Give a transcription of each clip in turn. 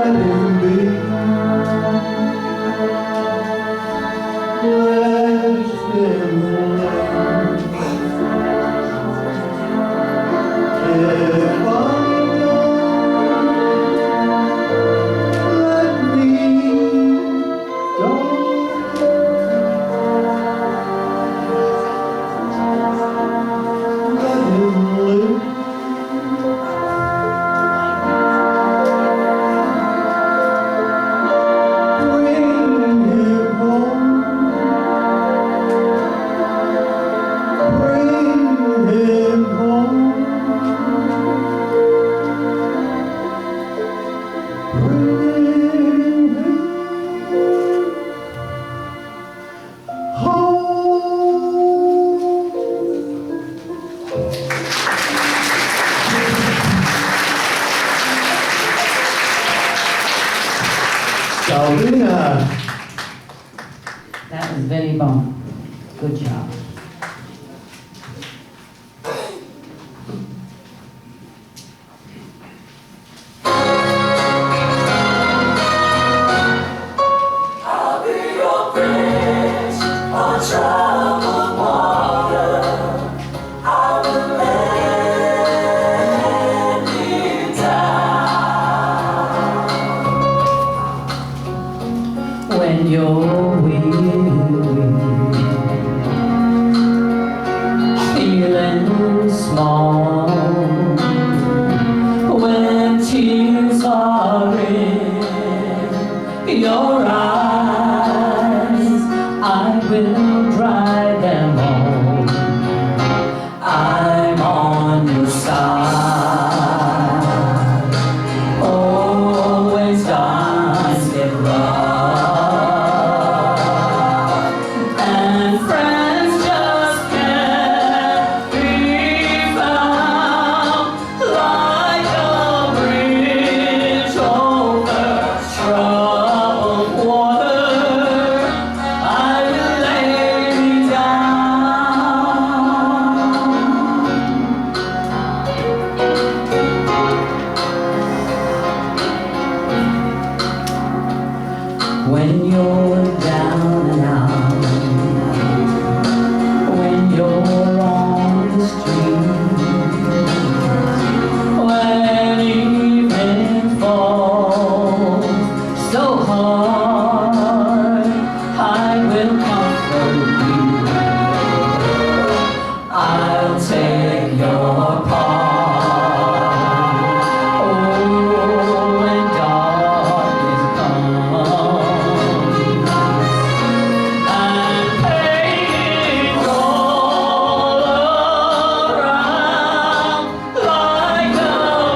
Let it SALVINA. That was Vinny BONO. Good job. I'll be your bridge on troubled water. I will let you down. When you're weary, feeling small, when tears are in your eyes, I will dry them all. I'm on your side. Always times get rough, and friends just can't be found, like a bridge over troubled water. I will lay me down. When you're down and out, when you're on the street, when evening falls so hard, I will comfort you. I'll take your part. Oh, when darkness comes and pain is all around, like a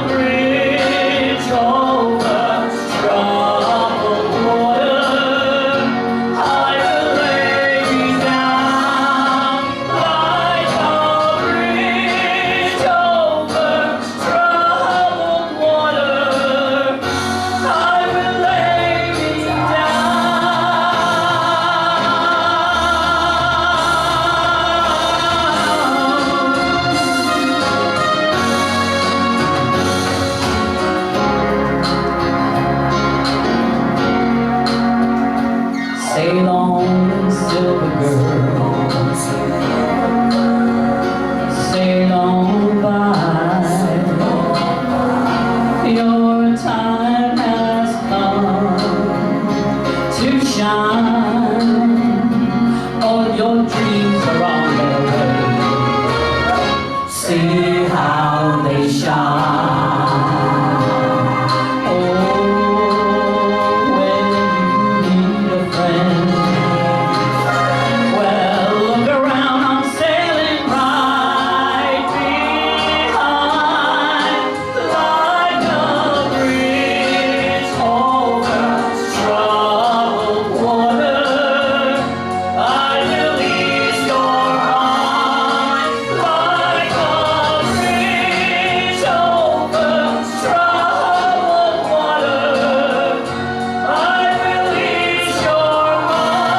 bridge over troubled water, I will lay me down. Like a bridge over troubled water, I will lay me down. Sail on, silver girl, sail on by. Your time has come to shine. All your dreams are on their way. See how they shine. Oh, when you need a friend, well, look around, I'm sailing right behind, like a bridge over troubled water. I will ease your mind, like a bridge over troubled water. I will ease your mind,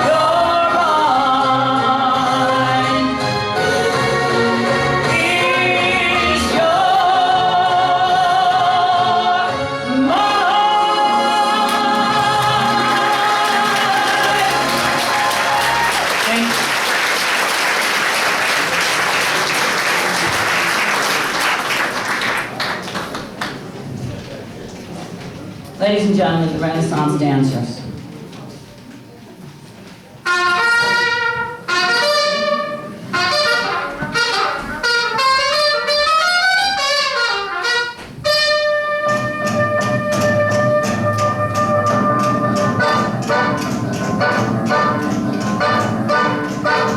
your mind, ease your mind. Ladies and gentlemen, the Renaissance dancers.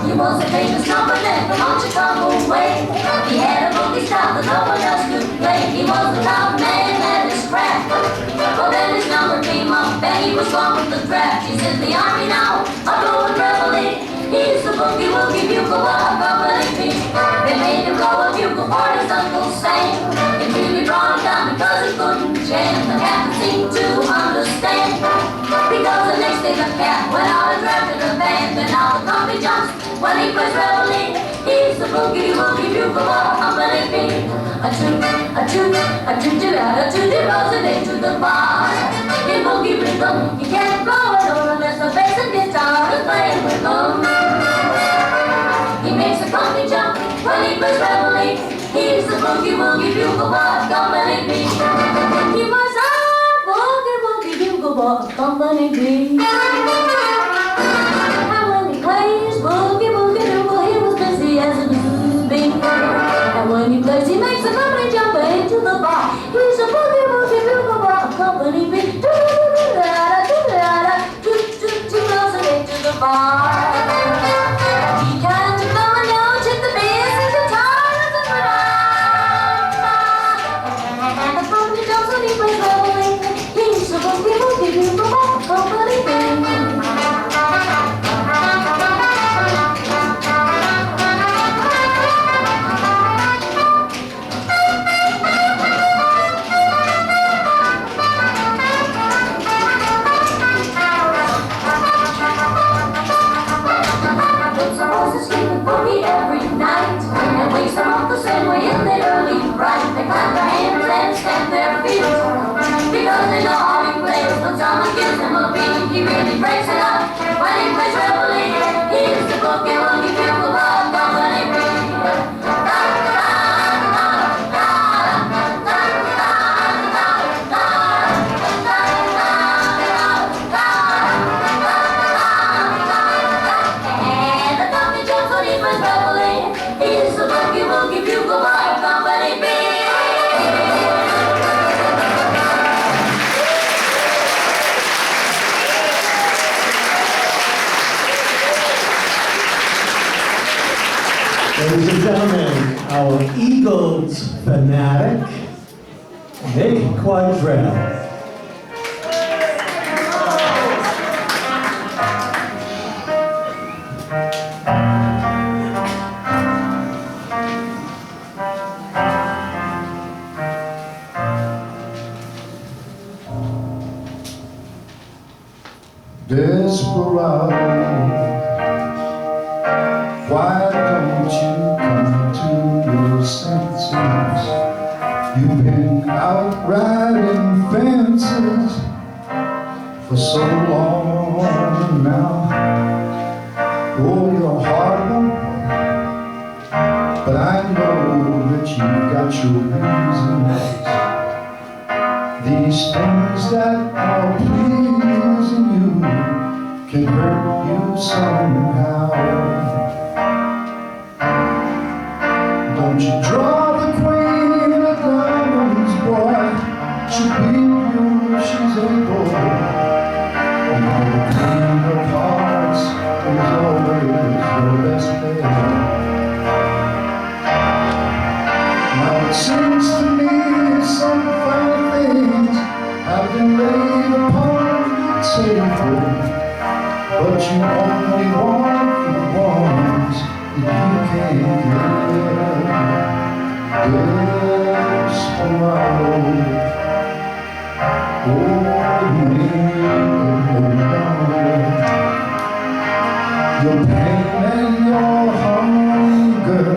You was a dangerous company from on Chicago way. He had a boogie style, but no was a tough man at his craft. But then his number came up and he was gone with the draft. He's in the army now, a going reveille. He's the boogie woogie bugle of company. They made him go a bugle for his Uncle Sam. It really brought him down because he couldn't jam. The captain seemed to understand, because the next day the cat went out and drafted a band. And now the company jumps when he plays reveille. He's the boogie woogie bugle of company. A toot, a toot, a toot, it rolls it into the bar. In boogie rhythm, you can't blow it on unless the bass and guitar is playing with them. He makes the company jump when he plays reveille. He's the boogie woogie bugle boy, company B. He was a boogie woogie bugle boy, company B. And when he plays boogie woogie bugle, he was busy as a blues bee. And when he plays, he makes the company jump into the bar. He's a boogie woogie bugle boy, company B. Do-da-da-da-da, do-da-da-da, do-do-do, rolls it into the bar. He can't go and don't hit the bass and guitar and the and the company jumps when he plays reveille. He's a boogie woogie bugle boy, company B. Every night and wakes them up the same way in the early bright. They clap their hands and stamp their feet because they know how he plays. When someone gives him a beat, he really breaks it up. When he plays reveille, he's the boogie woogie bugle boy, company B. He's the boogie woogie bugle boy, company B. Ladies and gentlemen, our Eagles fanatic, Nick Quadrell. Desperado, why don't you come to your senses? You've been out riding fences for so long now. Oh, your heart won't break, but I know that you've got your reasons. These things that are pleasing you can hurt you somehow. Don't you draw the queen of diamonds, boy. She'll beat you if she's able. And the queen of hearts is always your best player. Now it seems to me some fine things have been laid upon the table, but you only want the ones that you can't get. Desperado, oh, me your pain and your hunger,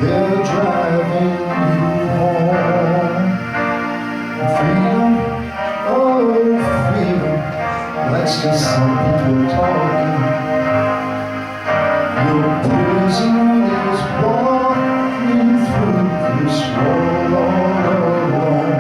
they're driving you home. Freedom, oh freedom, that's just some people talking. Your prison is walking through this world all alone.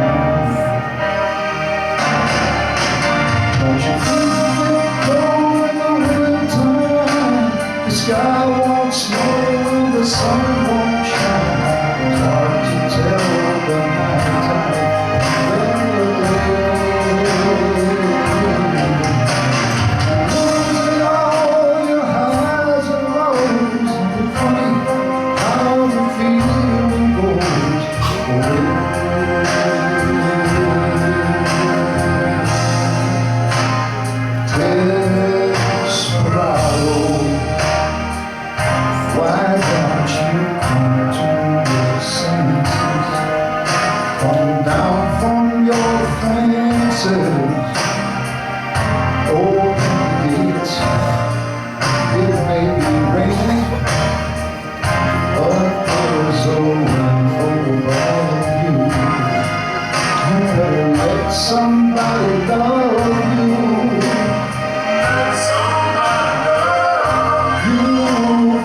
somebody love you. You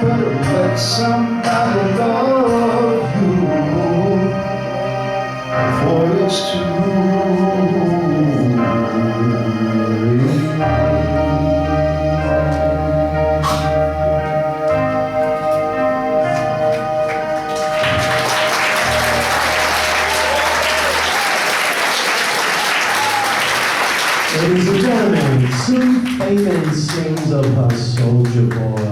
better let somebody love you, for it's too Ladies and gentlemen, Sue Hayman sings of her soldier boy.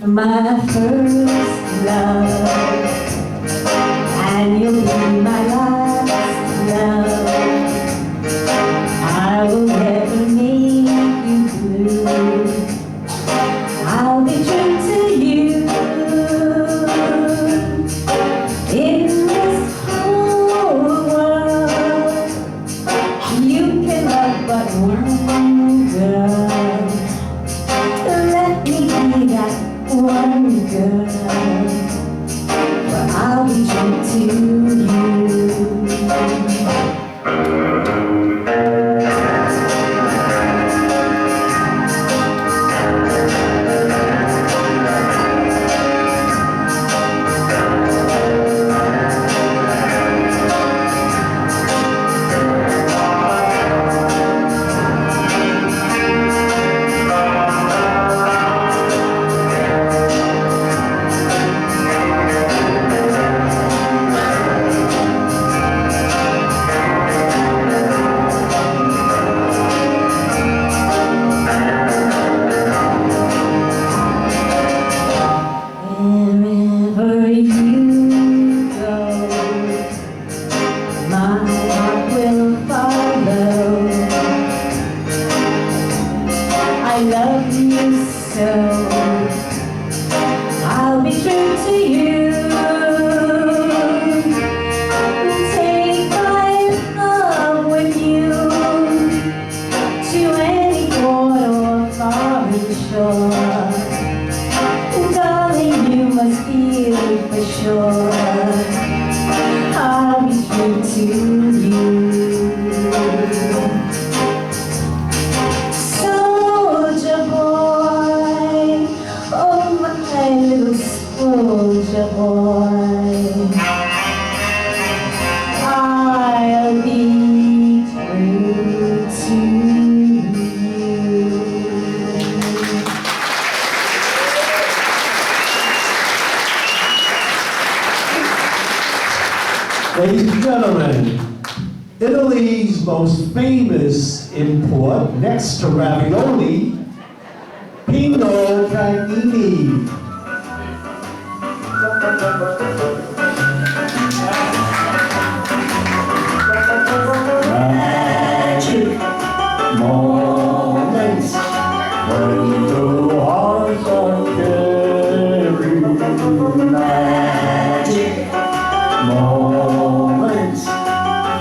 My first love, and you'll be my last love. I will never make you blue. I'll be true to you. In this whole world, you can love but one girl. Let me be that one girl, but I'll be true to you. I'll be true to you. Take my love with you to any port or foreign shore. Darling, you must feel for sure I'll be true to you. Soldier boy, I'll be true to you. Ladies and gentlemen, Italy's most famous import, next to ravioli, Pino Canini. Magic moments when two hearts are carried. Magic moments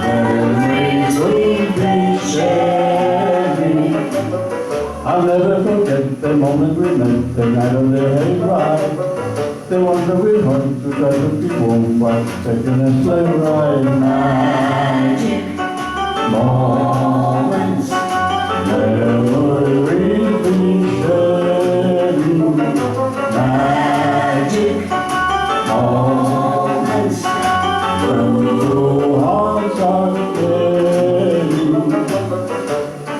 when dreams will be sharing. I'll never forget the moment we met, the night of the hayride. The one that we hunt to try to be warm, but taking a sleigh ride. Magic moments, memories we sharing. Magic moments, when two hearts are caring.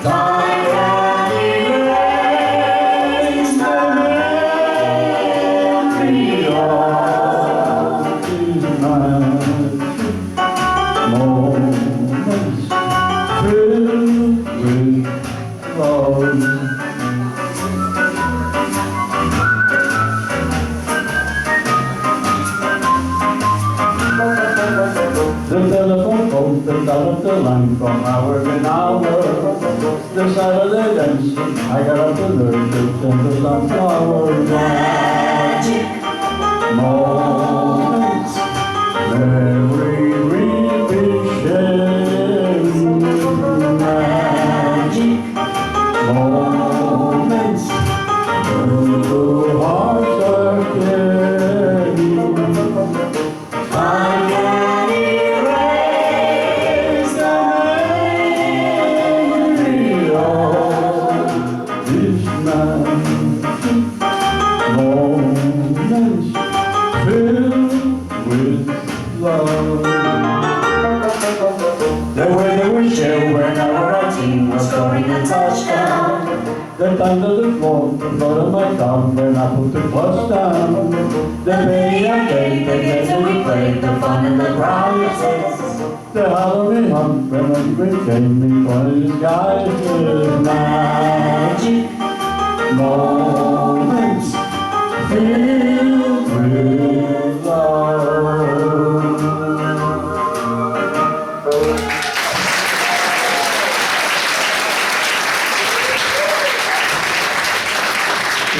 Time can erase the memory of these magic moments. hour and hour. The Saturday dancing, I got up to nurture and the sunflower magic moments, memory revision, magic moments, little hearts are carrying. I can erase the memory of this magic moments filled with love. The way they were shared when our team was scoring a touchdown. The thunder the floor, the blood of my tongue when I put the clutch down. The pain I gave, the games that we played, the fun and the prizes. The Halloween hunt when we came before the skies with magic moments filled with love.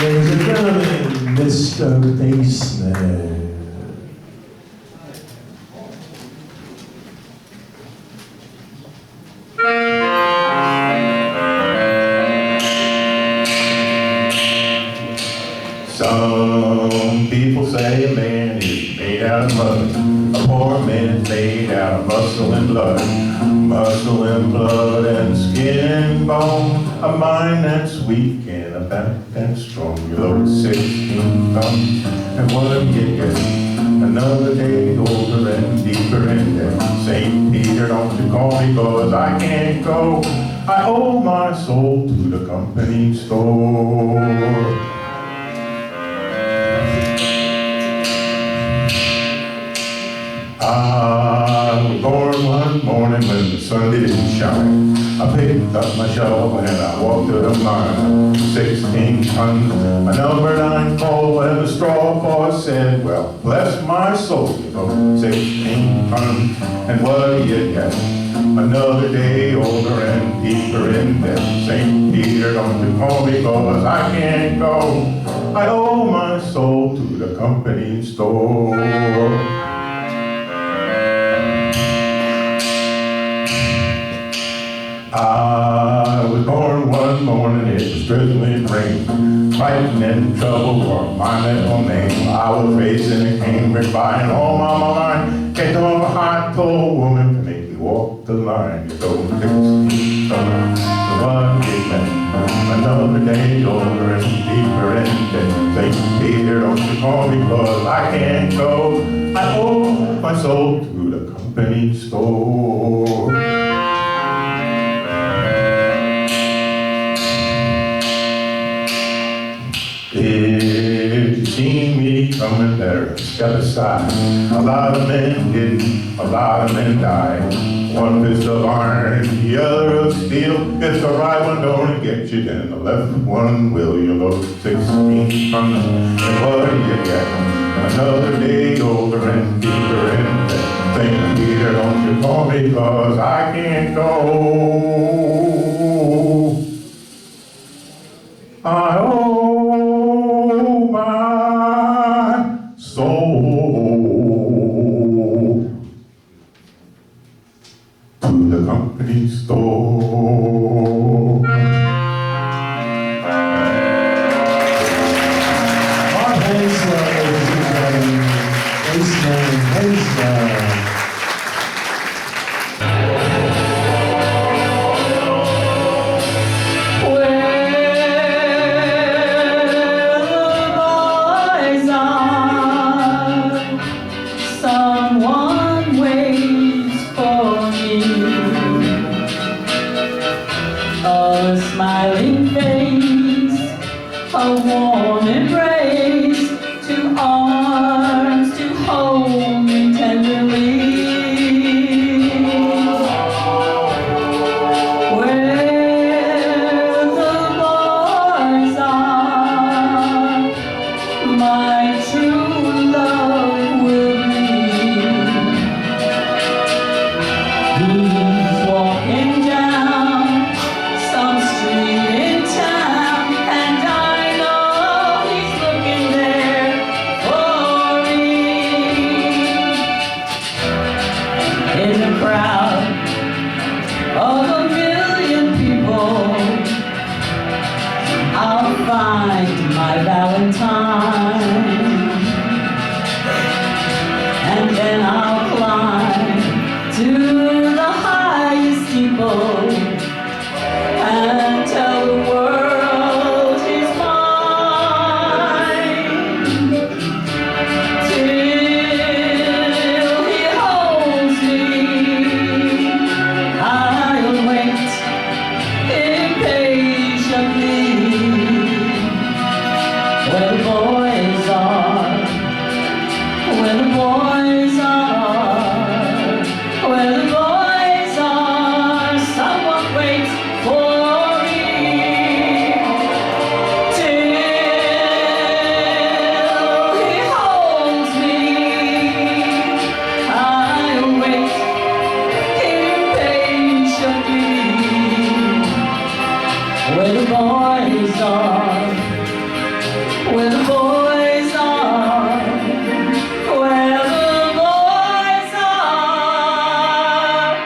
Ladies and gentlemen, Mr. Bassman. Some people say a man is made out of mud. A poor man is made out of muscle and blood. Muscle and blood and skin and bone. A mind that's weak and a back that's strong. You load 16 tons and what you get? Another day older and deeper in debt. St. Peter, don't you call me 'cause I can't go. I owe my soul to the company store. I was born one morning when the sun didn't shine. I picked up my shovel and I walked to the mine. 16 tons, a number 9 coal, and the straw boss said, well, bless my soul, you know, 16 tons, and what do you get? Another day older and deeper in debt. St. Peter, don't you call me 'cause I can't go. I owe my soul to the company store. I was born one morning, it was drizzling rain. Fighting in trouble for my middle name. I was raised in a Cambridge by an old mama line. Can't of a hot, tall woman to make me walk the line. You go 16 tons, the one big man. Another day older and deeper in debt. St. Peter, don't you call me 'cause I can't go. I owe my soul to the company store. If you seen me coming there, step aside. A lot of men didn't, a lot of men died. One fist of iron, the other of steel. If the right one don't get you, then the left one will. You load 16 tons, and what do you get? Another day older and deeper in debt. St. Peter, don't you call me 'cause I can't go. I owe my soul to the company store. Mark Hensler, ladies and gentlemen. Bassman Hensler. Someone waits for me. A smiling face, a warm embrace, 2 arms to hold me tenderly. Where the boys are, my true love will be. He's walking find my Valentine. And then I'll climb to the highest steeple and tell the world he's mine. Till he holds me, I'll wait impatiently. Where the boys are, where the boys are, where the boys are, someone waits for me. Till he holds me, I'll wait impatiently. Where the boys are, where the boys are, where the boys are,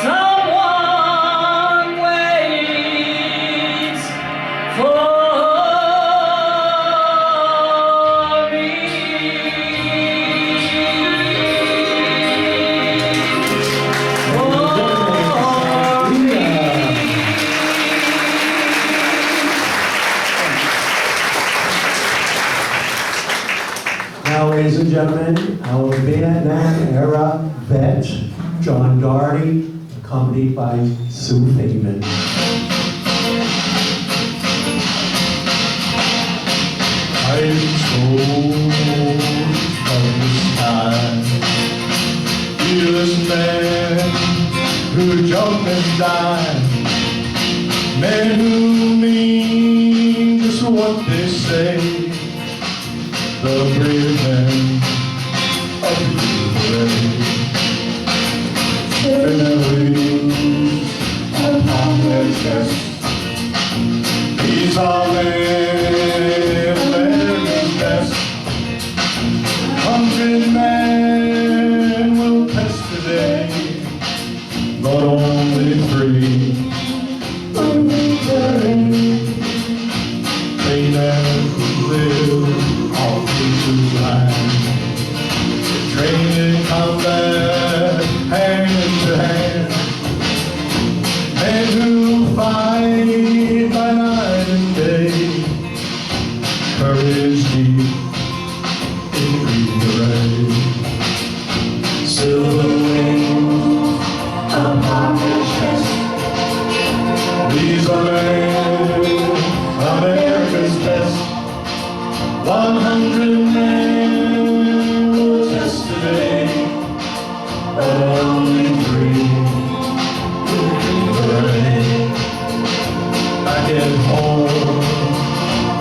someone waits for me. Now, ladies and gentlemen, our Vietnam era vet, John Doherty, accompanied by Sue Feynman. I'm told of this time, fearless man who jumped and died, men who mean just what they say, the brave men of the parade, upon their chest. These are men, America's best. 100 men will pass today, but only 3 will return. They never live off Jesus' land, trained in combat, hand to hand. Men who fight by night and day, courage deep in green array. Silver wings upon their chest. These are men, America's best. 100 men will test today, but only 3 will be brave. Back at home,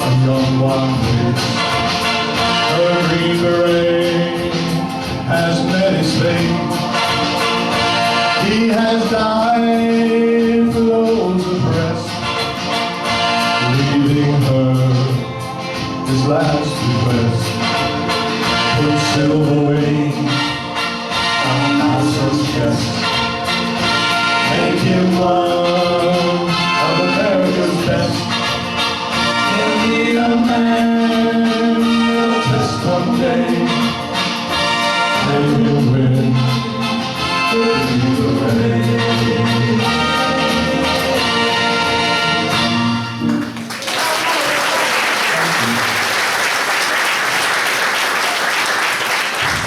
a young one waits. Her green beret has met his fate. He has died for those oppressed, leaving her his last request. Put silver wings on Mouse's chest, make him one of America's best. He'll be a man will test one day, and he'll win the parade.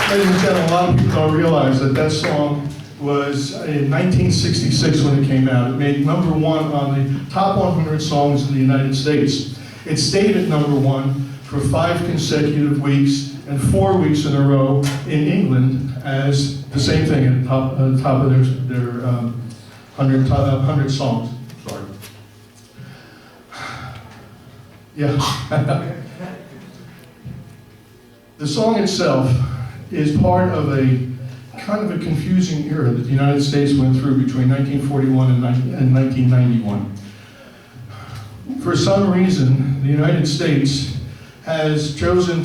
Ladies and gentlemen, a lot of people don't realize that that song was in 1966 when it came out. It made #1 on the top 100 songs in the United States. It stayed at #1 for 5 consecutive weeks and 4 weeks in a row in England as the same thing at the top of their 100 songs. Sorry. Yeah. The song itself is part of a kind of a confusing era that the United States went through between 1941 and 1991. For some reason, the United States has chosen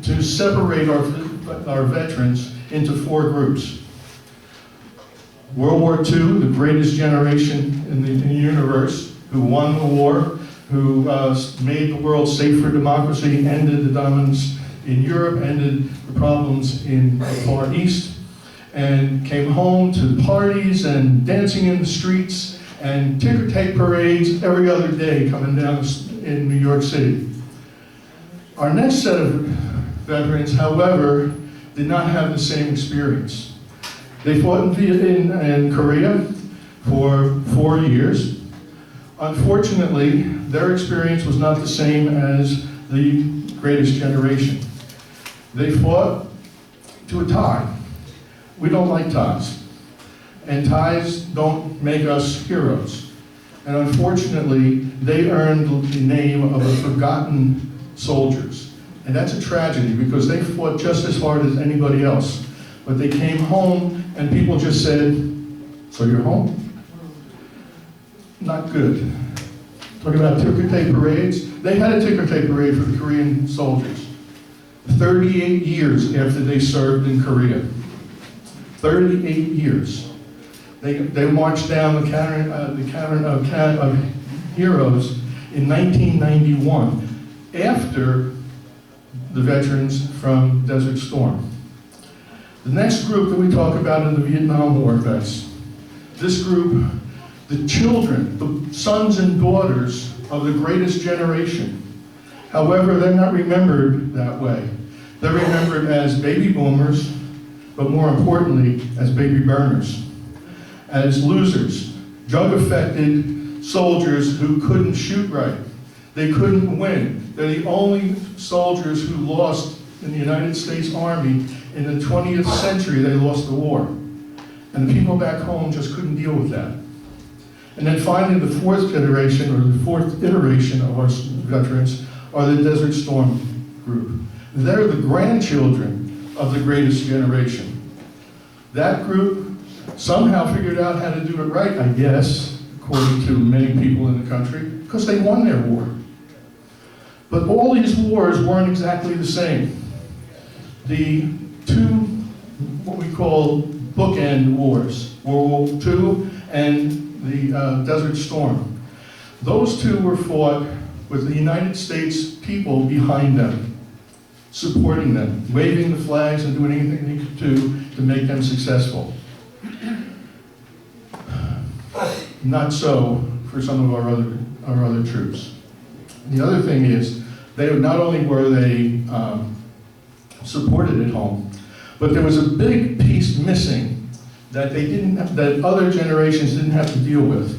to separate our veterans into 4 groups. World War II, the greatest generation in the universe, who won the war, who made the world safe for democracy, ended the dominance in Europe, ended the problems in the Far East, and came home to parties and dancing in the streets and ticker tape parades every other day coming down in New York City. Our next set of veterans, however, did not have the same experience. They fought in Korea for 4 years. Unfortunately, their experience was not the same as the greatest generation. They fought to a tie. We don't like ties. And ties don't make us heroes. And unfortunately, they earned the name of the forgotten soldiers. And that's a tragedy because they fought just as hard as anybody else. But they came home and people just said, "So you're home?" Not good. Talking about ticker tape parades. They had a ticker tape parade for the Korean soldiers 38 years after they served in Korea. 38 years. They marched down the Canon of Heroes in 1991 after the veterans from Desert Storm. The next group that we talk about are the Vietnam War vets. This group, the children, the sons and daughters of the greatest generation. However, they're not remembered that way. They're remembered as baby boomers, but more importantly, as baby burners, as losers, drug-affected soldiers who couldn't shoot right. They couldn't win. They're the only soldiers who lost in the United States Army in the 20th century. They lost the war. And the people back home just couldn't deal with that. And then finally, the fourth generation, or the fourth iteration of our veterans, are the Desert Storm group. They're the grandchildren of the greatest generation. That group somehow figured out how to do it right, I guess, according to many people in the country, because they won their war. But all these wars weren't exactly the same. The two, what we call bookend wars, World War II and the Desert Storm. Those two were fought with the United States people behind them, supporting them, waving the flags and doing anything they could do to make them successful. Not so for some of our other troops. The other thing is, they not only were they supported at home, but there was a big piece missing that that other generations didn't have to deal with.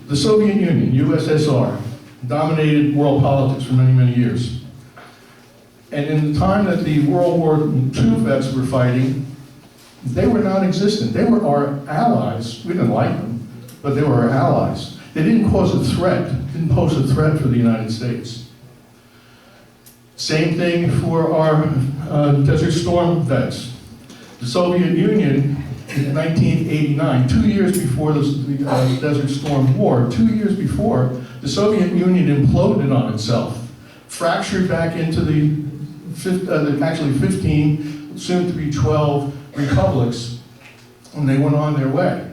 The Soviet Union, USSR, dominated world politics for many, many years. And in the time that the World War II vets were fighting, they were non-existent. They were our allies. We didn't like them, but they were our allies. They didn't pose a threat for the United States. Same thing for our Desert Storm vets. The Soviet Union, in 1989, 2 years before the Desert Storm War, 2 years before, the Soviet Union imploded on itself, fractured back into actually 15, soon to be 12 republics, and they went on their way.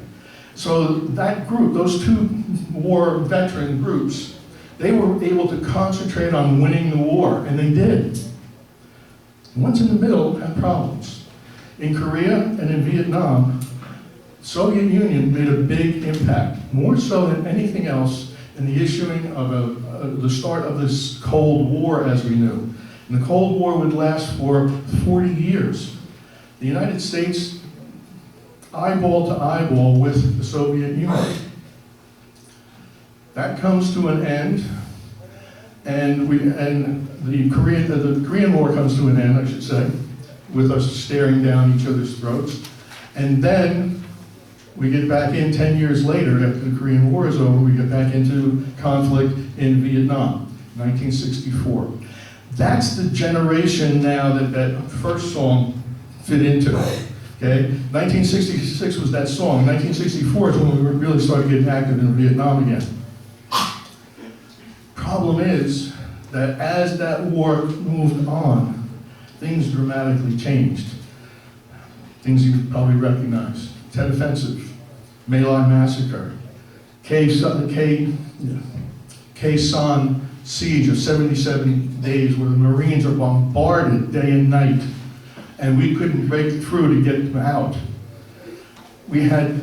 So that group, those two war veteran groups, they were able to concentrate on winning the war, and they did. The ones in the middle had problems. In Korea and in Vietnam, the Soviet Union made a big impact, more so than anything else, in the issuing of the start of this Cold War as we knew. And the Cold War would last for 40 years. The United States, eyeball to eyeball with the Soviet Union. That comes to an end, and the Korean War comes to an end, I should say, with us staring down each other's throats. And then we get back in 10 years later, after the Korean War is over, we get back into conflict in Vietnam, 1964. That's the generation now that first song fit into. Okay? 1966 was that song. 1964 is when we really started getting active in Vietnam again. Problem is that as that war moved on, things dramatically changed. Things you probably recognize. Tet Offensive, My Lai Massacre, Khe Sanh siege of 77 days where the Marines are bombarded day and night, and we couldn't break through to get them out. We had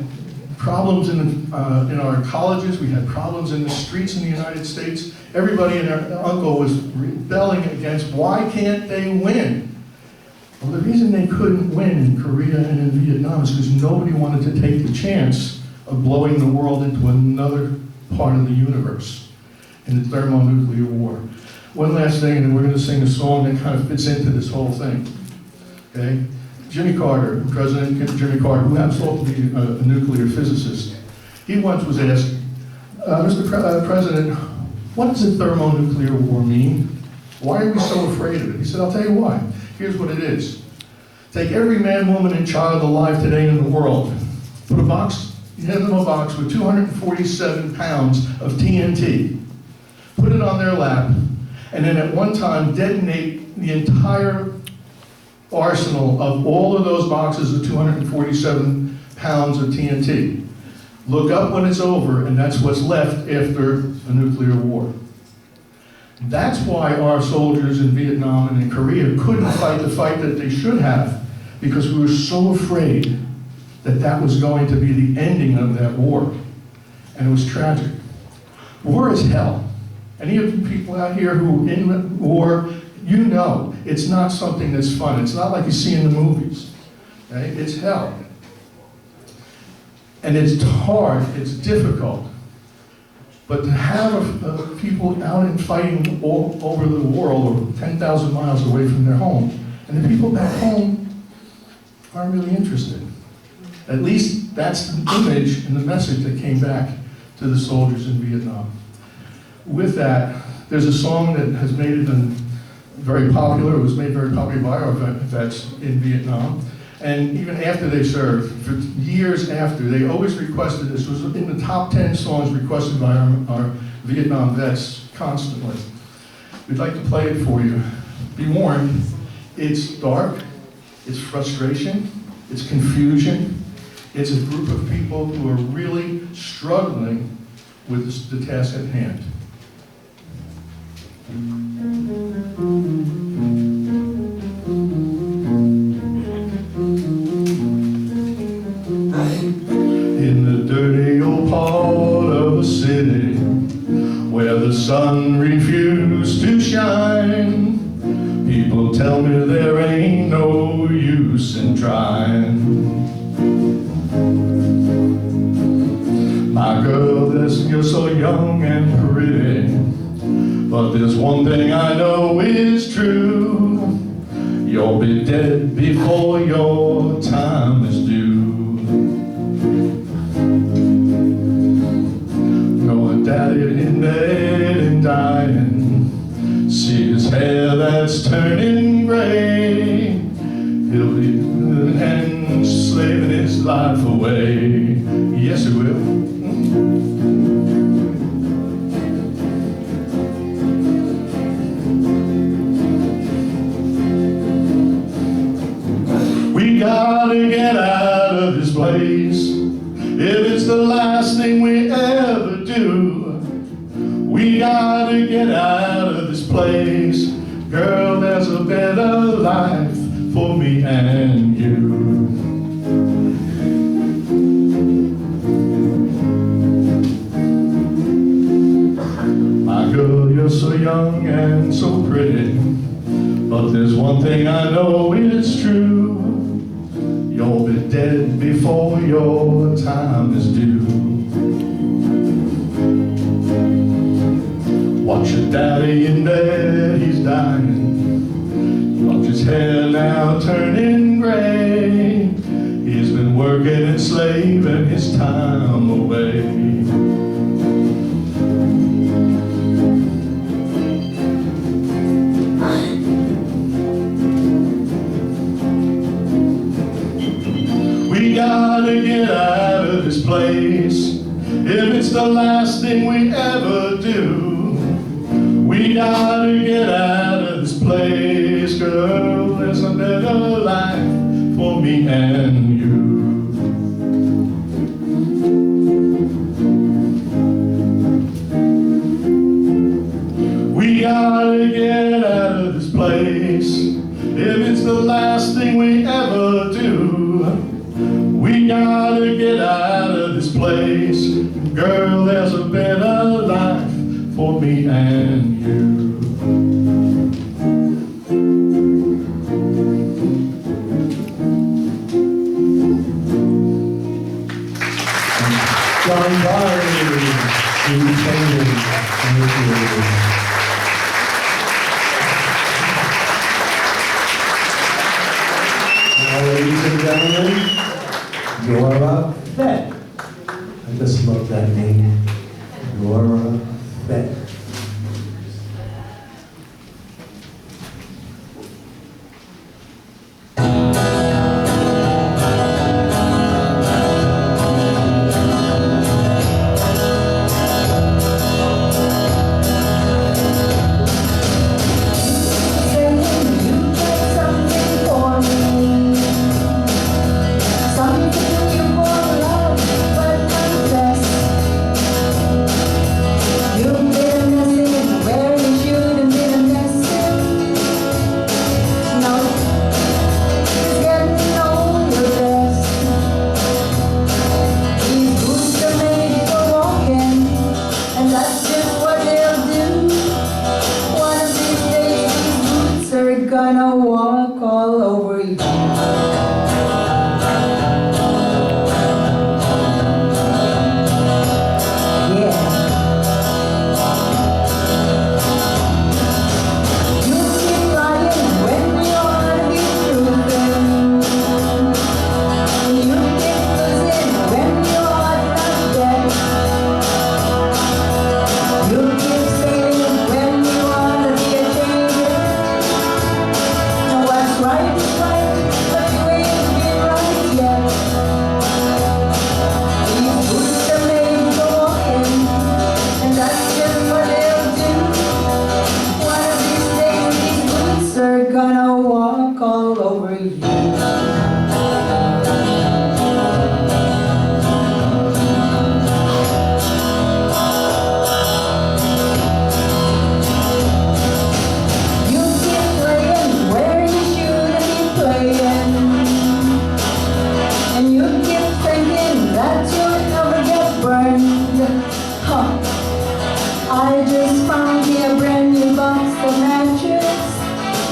problems in our colleges, we had problems in the streets in the United States. Everybody and their uncle was rebelling against, why can't they win? Well, the reason they couldn't win in Korea and in Vietnam is because nobody wanted to take the chance of blowing the world into another part of the universe in the thermonuclear war. One last thing, and we're going to sing a song that kind of fits into this whole thing. Okay? Jimmy Carter, President Jimmy Carter, who happens to be a nuclear physicist, he once was asked, Mr. President, what does a thermonuclear war mean? Why are we so afraid of it? He said, I'll tell you why. Here's what it is. Take every man, woman, and child alive today in the world, put a box, hand them a box with 247 pounds of TNT, put it on their lap, and then at one time detonate the entire arsenal of all of those boxes of 247 pounds of TNT. Look up when it's over, and that's what's left after a nuclear war. That's why our soldiers in Vietnam and in Korea couldn't fight the fight that they should have, because we were so afraid that that was going to be the ending of that war. And it was tragic. War is hell. Any of you people out here who are in war, you know it's not something that's fun. It's not like you see in the movies. Okay? It's hell. And it's hard, it's difficult. But to have people out and fighting all over the world, or 10,000 miles away from their home, and the people back home aren't really interested. At least that's the image and the message that came back to the soldiers in Vietnam. With that, there's a song that has made it very popular. It was made very popular by our vets in Vietnam. And even after they served, for years after, they always requested this. It was in the top 10 songs requested by our Vietnam vets constantly. We'd like to play it for you. Be warned, it's dark, it's frustration, it's confusion. It's a group of people who are really struggling with the task at hand. In the dirty old part of the city where the sun refused to shine, people tell me there ain't no use in trying. My girl, you're so young and pretty, but there's one thing I know is true. You'll be dead before your time is due. Your daddy in bed and dying, see his hair that's turning gray. He'll be enslaving his life away. Yes, he will. We gotta get out of this place. If it's the last thing we ever do, we gotta get out of this place. Girl, there's a better life for me and you. My girl, you're so young and so pretty, but there's one thing I know is true. You'll be dead before your time is due. Watch your daddy in bed, he's dying. Watch his hair now turning gray. He's been working and slaving his time away. We gotta get out of this place. If it's the last thing we ever do, we gotta get out of this place. Girl, there's a better life for me and you. Girl, there's a better life for me and you. John Barry, Steve Taylor, thank you. Now, ladies and gentlemen, Nora Fett. I just love that name. Nora Fett. Gonna walk all over you. Gonna walk all over you. You keep playing where you shouldn't be playing, and you keep thinking that you'll never get burned. Huh. I just found me a brand new box of matches.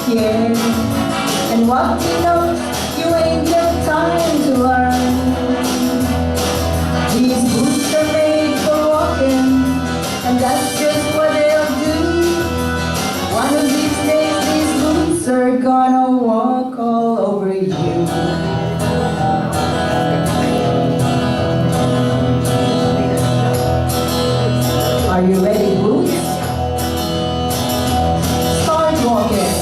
Yeah, and what you know, you ain't got time to learn. These boots are made for walking, and that's just what they'll do. One of these days, these boots are gonna walk all over you. Are you ready, boots? Start walking.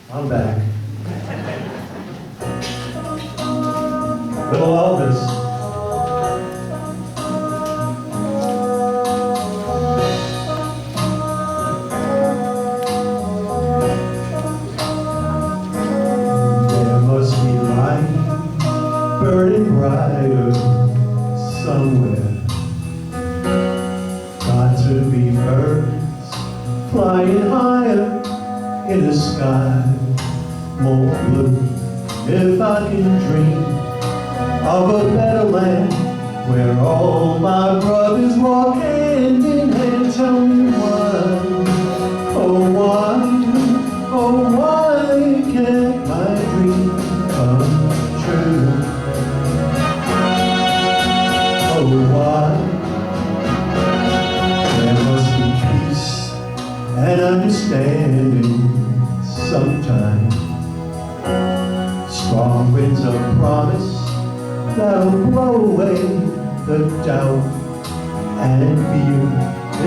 I'm back. Little Elvis. There must be light burning brighter somewhere. Got to be birds flying higher in the sky, more blue. If I can dream of a better land where all my brothers walk hand in hand, tell me why, oh why can't my dream come true? Oh why? There must be peace and understanding sometime. Strong winds of promise that'll blow away the doubt and fear.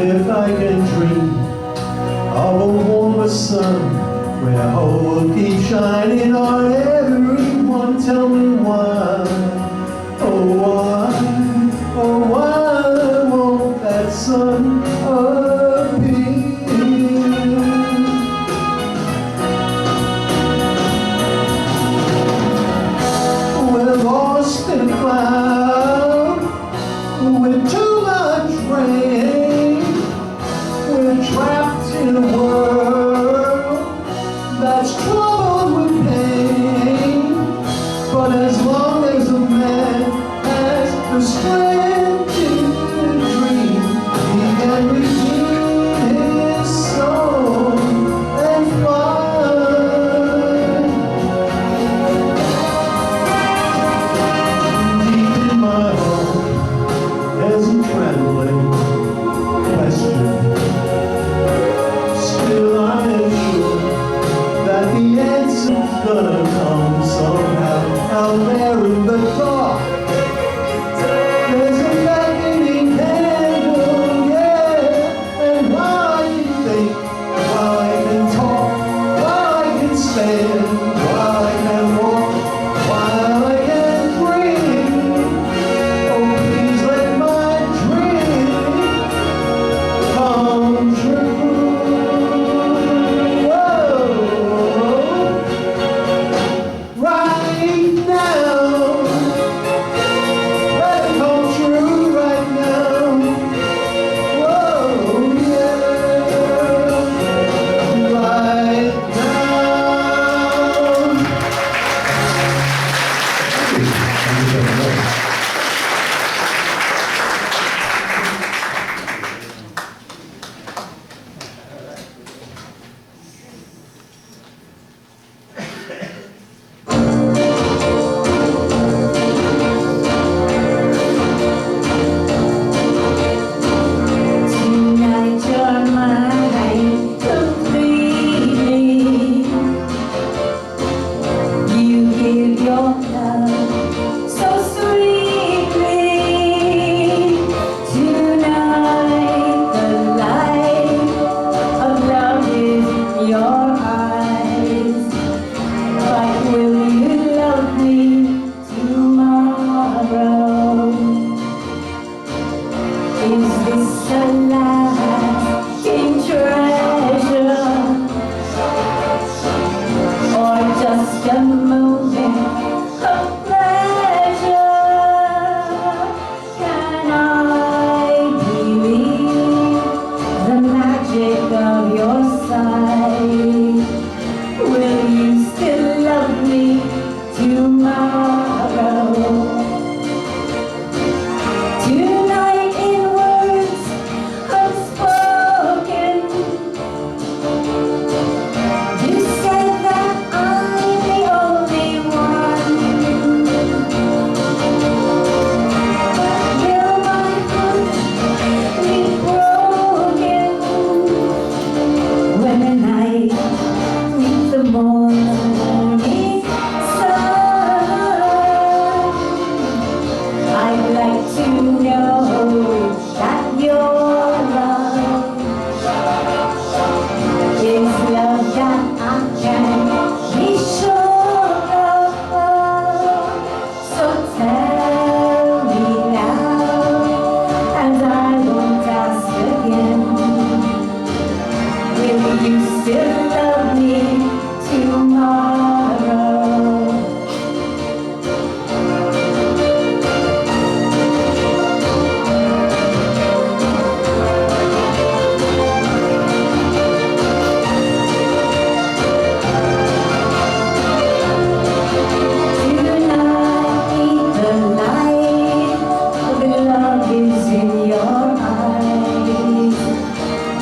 If I can dream of a warmer sun where hope will keep shining on everyone, tell me why, oh why won't that sun appear? We're lost in a cloud with too much rain. We're trapped in a world that's troubled with pain. But as long as a man has the strength to dream, he can redeem his soul and fly. Deep in my heart, there's a trembling question. Still I am sure that the answer's gonna come somehow. Out there in the dark, there's a beckoning candle, yeah. And while I can think, while I can talk, while I can stand, while I can walk, while I can breathe, oh please let my dream come true. Whoa. Right now, let it come true right now. Whoa, yeah, right now. Tonight you're mine completely. You give your love so sweetly. Tonight the light of love is in your eyes. But will you love me tomorrow? Is this a lasting treasure, or just a moment of pleasure? Can I believe the magic of your sight? Will you still love me tomorrow? Tonight in words unspoken, you said that I'm the only one. Will my heart be broken when the night meets the morning sun? I'd like to know that your love is love that I can be sure of. So tell me now, and I won't ask again. Will you still love me tomorrow? Tonight the light of love is in your eyes.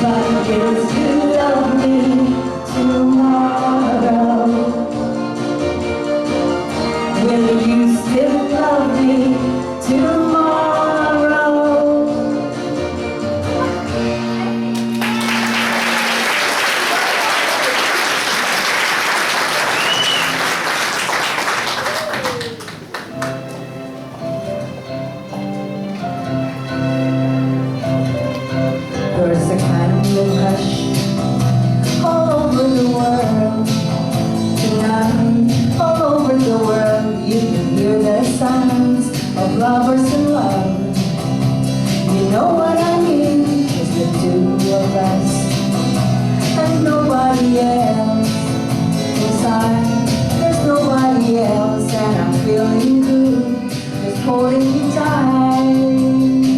But will you love me tomorrow? Will you still love me tomorrow? There's a kind of hush all over the world tonight. All over the world, you can hear the sounds of lovers in love. You know what I mean? It's the two of us and nobody else inside. There's nobody else, and I'm feeling good, just holding you tight.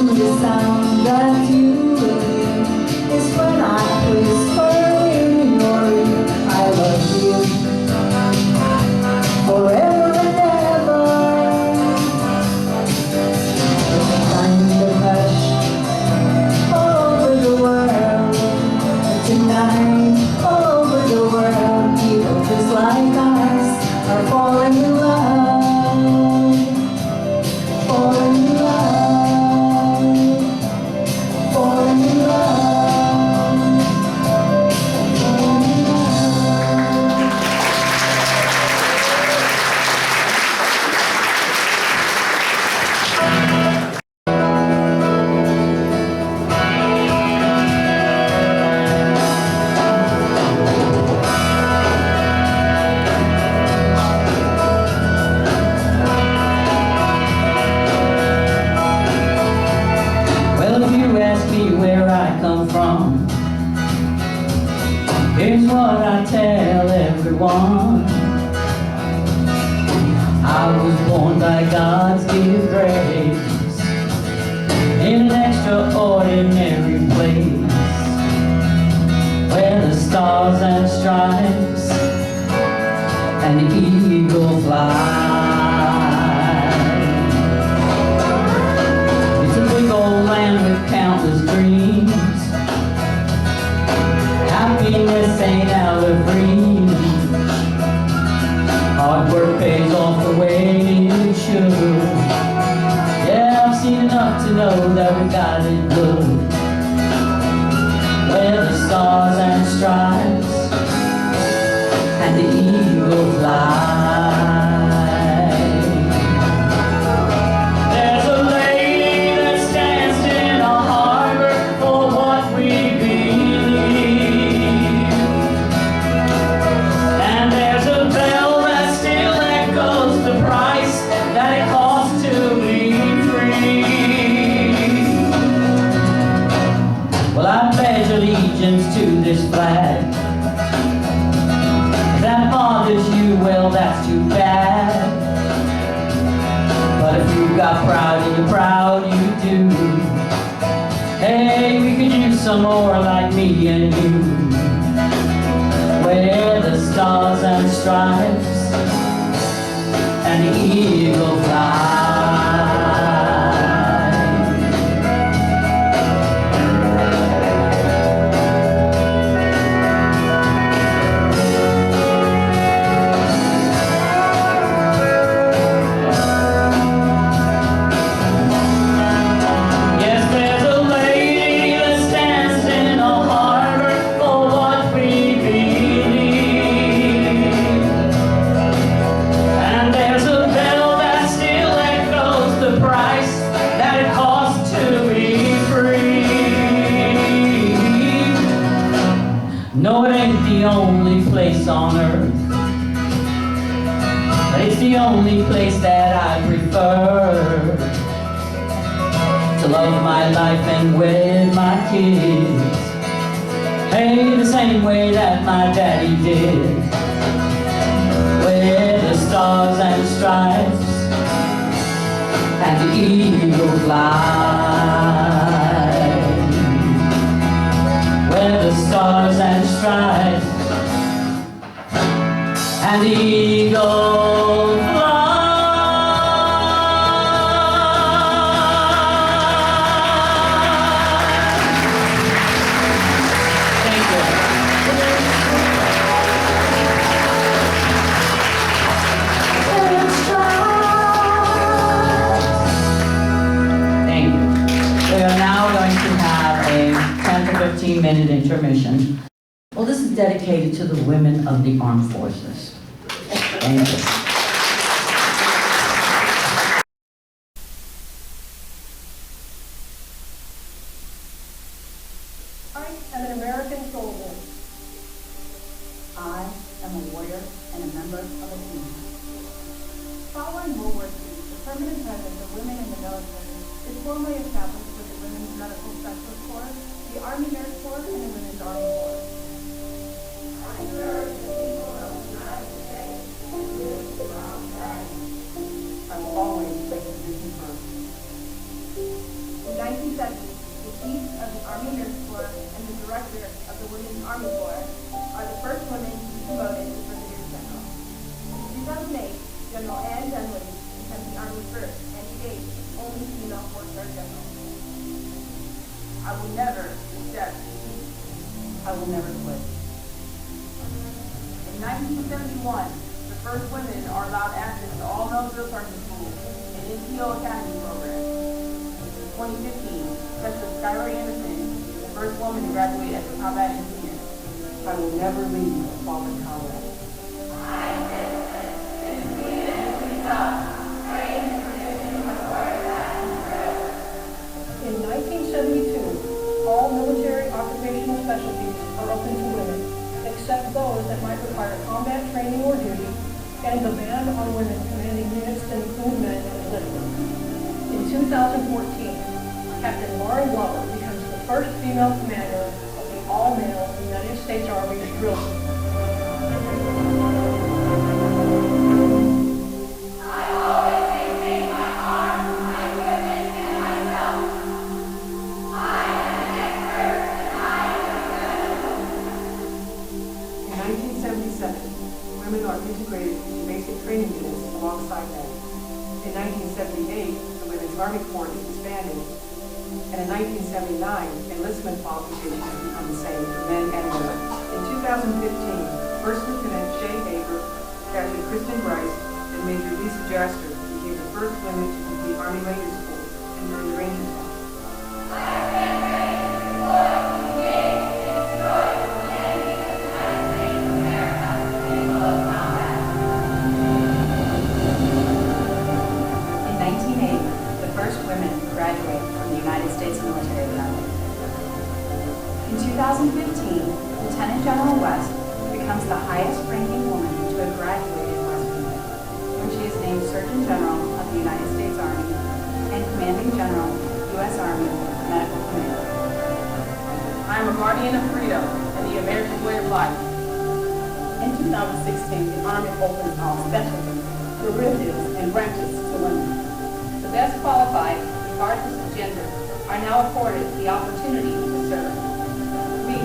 only sound that you will hear is when I whisper in your ear, I love you forever and ever. It's a kind of hush all over the world. Tonight, all over the world, people just like us are falling in love, falling in love, falling in love, falling in love. Well, if you ask me where I come from, here's what I tell everyone. I was born by God's gift grace in an extraordinary place where the stars and stripes and the eagle fly. It's a big old land with countless dreams. Happiness ain't out of reach. Hard work pays off the way it should. Yeah, I've seen enough to know that we got it good. Where the stars and stripes and the eagle fly. There's a lady that stands in a harbor for what we believe. And there's a bell that still echoes the price that it costs to be free. Well, I pledge allegiance to this flag. If that bothers you, well, that's too bad. But if you've got pride and you're proud, you do. Hey, we could use some more like me and you. Where the stars and stripes and the eagle fly. Yes, there's a lady that stands in a harbor for what we believe. And there's a bell that still echoes the price that it costs to be free. No, it ain't the only place on earth, but it's the only place that I prefer to love my life and wed my kids. Hey, the same way that my daddy did. Where the stars and stripes and the eagle fly. Where the stars and stripes and the eagle fly. Thank you. We are now going to have a 10 to 15-minute intermission. Well, this is dedicated to the women of the armed forces. Thank you. I am an American soldier. I am a warrior and a member of a team. Following World War II, the permanent presence of women in the military is formally established with the Women's Medical Specialist Corps, the Army Nurse Corps, and the Women's Army Corps. I serve the people of the United States and live for our flag. I will always place the mission first. In 19 chief of the Army Nurse Corps and the director of the Women's Army Corps, are the first women to be promoted to Brigadier General. In 2008, General Ann Dunleavy became the Army's first and to date only female four-star general. I will never accept defeat. I will never quit. In 1971, the first women are allowed access to all military sergeant schools and NCO academy programs. In 2015, Specialist Skylar Anderson, the first woman to graduate as a combat engineer. I will never leave a fallen comrade. In 1972, all military occupational specialties are open to women, except those that might require combat training or duty, and the ban on women commanding units that include men is lifted. In 2014, Captain Lauren Glover becomes the first female commander of the all-male United States Army drill school. Women are integrated into basic training units alongside men. In 1978, the Women's Army Corps is disbanded, and in 1979, enlistment qualifications become the same for men and women. In 2015, First Lieutenant Shay Baker, Captain Kristen Bryce, and Major Lisa Jaster became the first women to complete Army Ranger School and join the Ranger Corps. In 2015, Lieutenant General West becomes the highest-ranking woman to have graduated West Point, when she is named Surgeon General of the United States Army and Commanding General, U.S. Army Medical Command. I am a guardian of freedom and the American way of life. In 2016, the Army opens all specialties, derivatives, and branches to women. The best qualified, regardless of gender, are now afforded the opportunity to serve. We are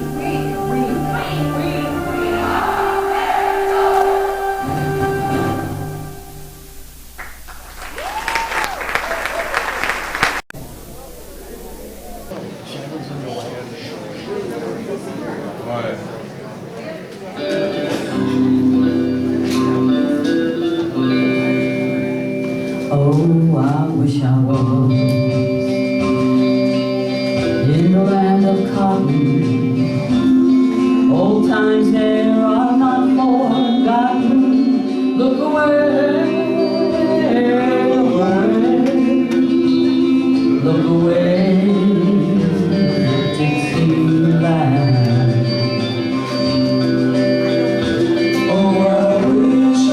Oh, I wish I was in the land of cotton. Old times there are not forgotten. Look away, look away, Dixieland. Oh, I wish I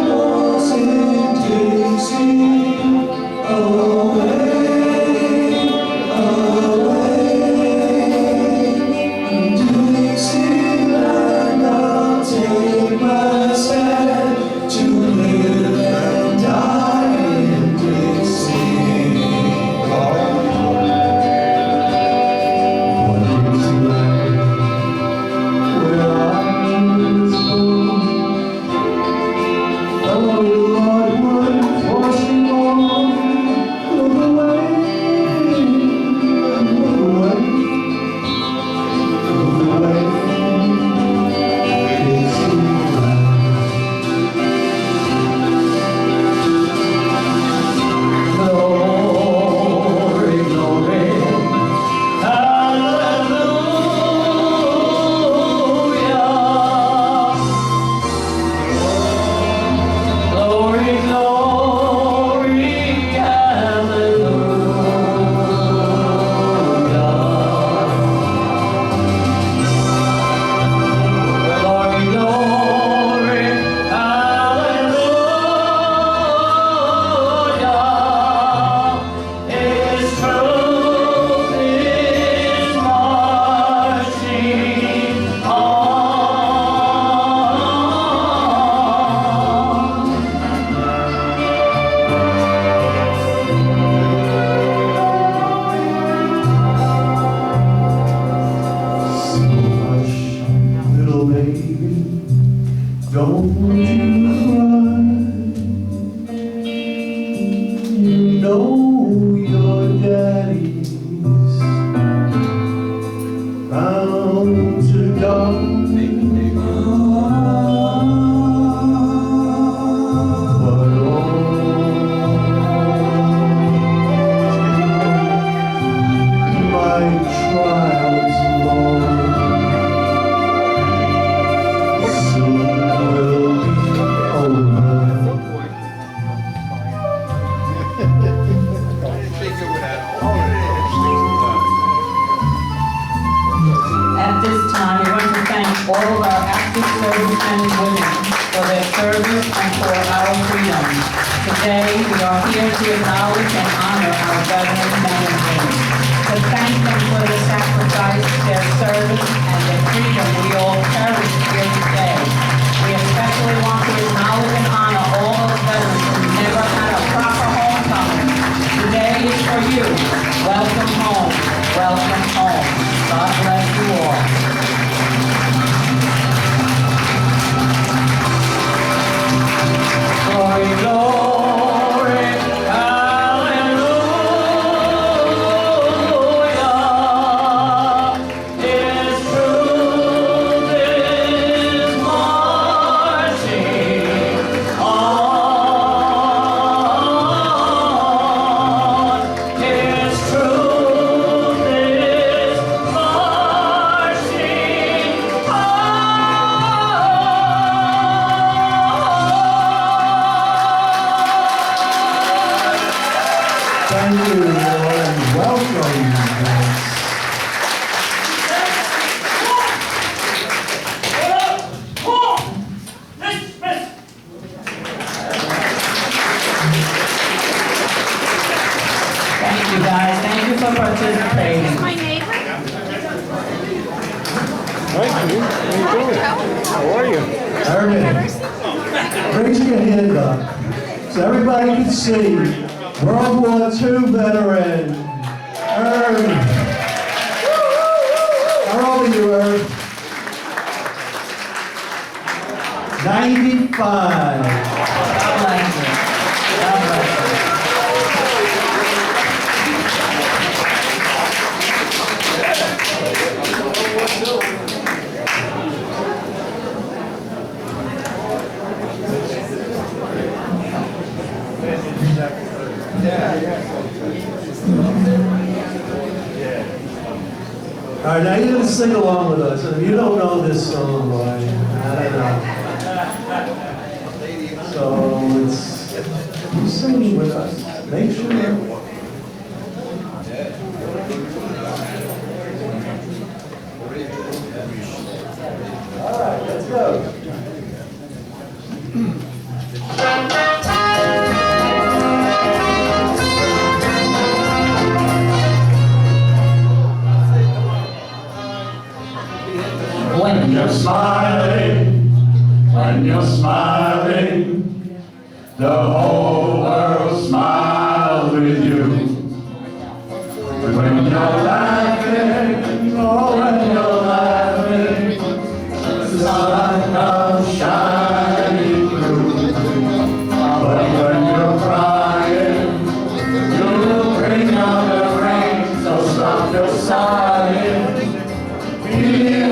was in Dixie, away, Dixieland, I'll take my stand to live and die in Dixie. all of our active servicemen and women for their service and for our freedom. Today, we are here to acknowledge and honor our veteran men and women, to thank them for their sacrifice, their service, and the freedom we all cherish here today. We especially want to acknowledge and honor all those veterans who never had a proper homecoming. Today is for you. Welcome home. Welcome home. God bless you all. Glory, glory, hallelujah. His truth is marching on. His truth is marching Thank you, and welcome. Thank you, guys. Thank you for participating. My neighbor? Ernie, raise your hand up so everybody can see. World War II veteran, Ernie. How old are you, Ernie? 95. God bless you. God bless you. All right, now you're going to sing along with us. And if you don't know this song, boy, I don't know. So it's you sing with us. Make sure. All right, let's go. When You're smiling, when you're smiling, the whole world smiles with you. When you're laughing, oh, when you're laughing, the sun comes shining through. But when you're crying, you'll bring out the rain, so stop your sighing. Be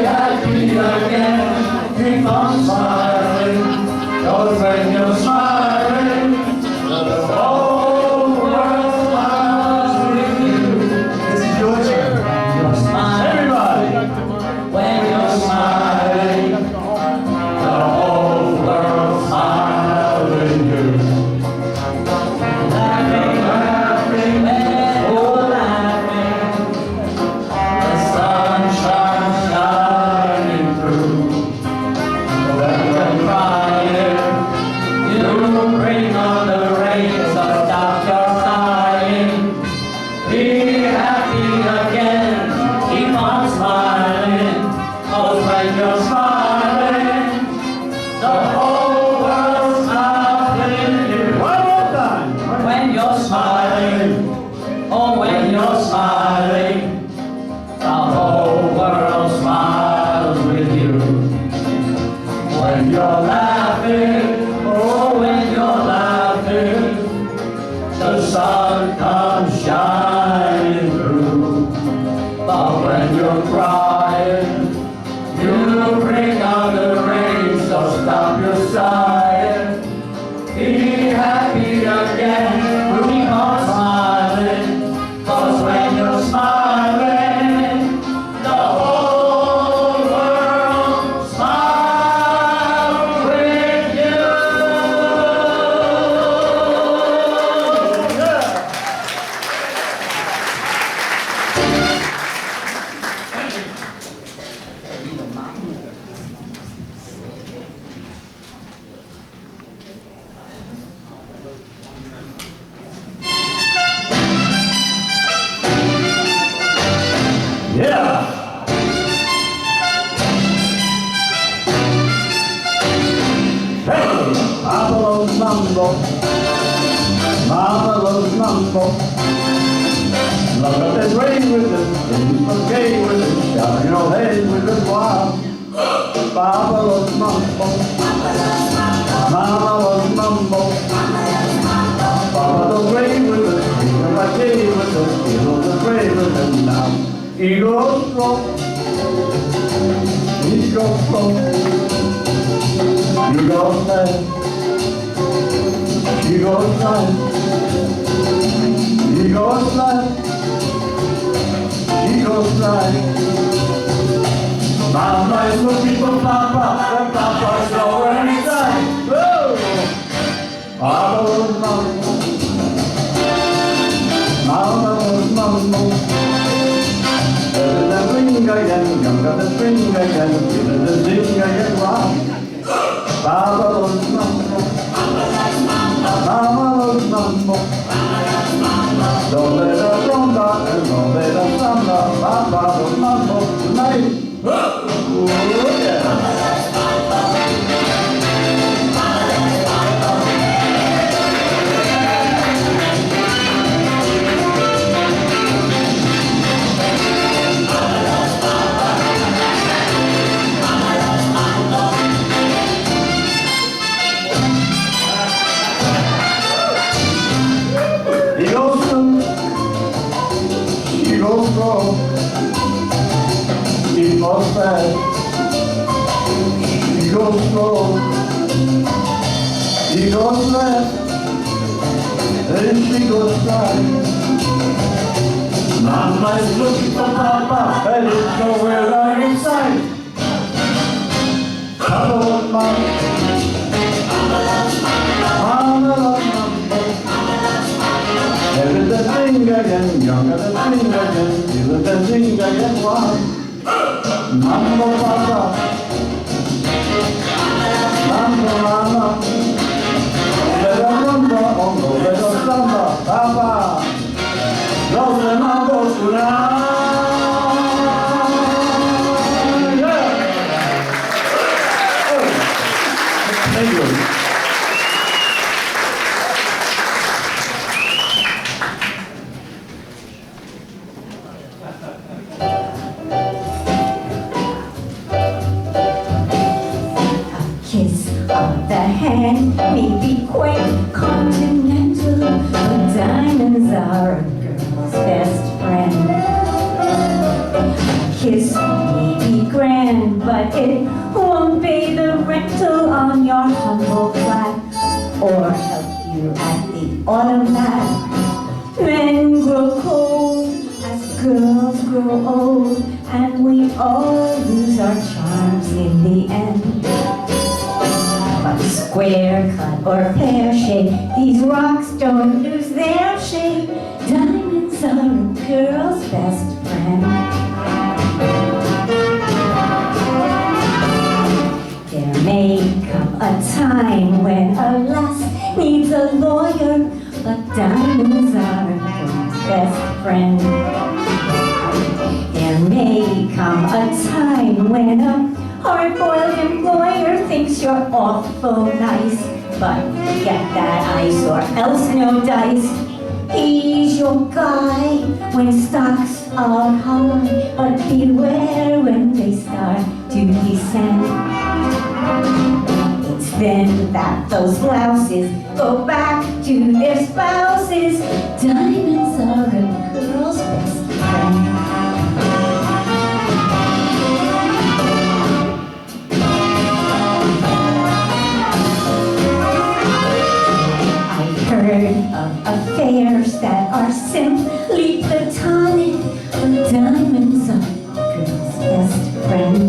happy again, keep on smiling, 'cause when you're smiling, the whole world smiles with you. This is your turn. you're smiling, Everybody, when you're smiling, the whole world smiles with you. laughing, laughing, when you're laughing, The sunshine shining through. when you're crying, you bring on the rain, so stop your sighing. Be happy again, keep on smiling, 'cause when you're smiling, the whole world smiles with you. One more time. When you're smiling, oh, when you're smiling, the whole world smiles with you. When you're laughing, oh, when you're laughing, the sun comes shining through. But when you're crying, you bring out the rain, so stop your sighing. Be happy again, keep on smiling, 'cause when you're smiling, the whole world smiles with you. Mama loves mambo. Look at that rain with it, it's gay with it, shouting your head with it wild. Papa loves mambo. Mama loves mambo. Papa don't play with it, he don't like gay with it, he don't play with it now. He goes slow. He goes slow. He goes fast. He goes fast. He goes fast. He goes fast. Mama is looking for Papa, and Papa is nowhere inside. Whoa! Papa loves mambo. Mama loves mambo. Better than swing again, younger than swing again, better than sing again, wow. Papa loves mambo. Mama loves mambo. Don't let her rumba and don't let her samba. Papa loves mambo tonight. Oh yeah. He goes slow, he goes slow, he goes fast, he goes slow, he goes fast, then she goes fast. Mama is looking for Papa, and it's nowhere in sight. Papa loves Mama, Mama loves Mama. Better than sing again, younger than sing again, better than sing again, wow. Mambo Papa, Mambo Mama, better rumba, oh no, better samba, Papa, love the mambo tonight. Yeah. Oh. Thank you. Kiss on the hand may be quite continental, but diamonds are a girl's best friend. Kiss may be grand, but it won't pay the rental on your humble flat, or help you at the automat. Men grow cold as girls grow old, and we all lose our charms in the end. But square cut or pear shape, these rocks don't lose their shape. Diamonds are a girl's best friend. There may come a time when a lass needs a lawyer, but diamonds are a girl's best friend. There may come a time when a hard-boiled employer thinks you're awful nice, but get that ice or else no dice. He's your guy when stocks are high, but beware when they start to descend. It's then that those blouses go back to their spouses. Diamonds are a girl's best friend. Heard of affairs that are simply platonic, but diamonds are a girl's best friend.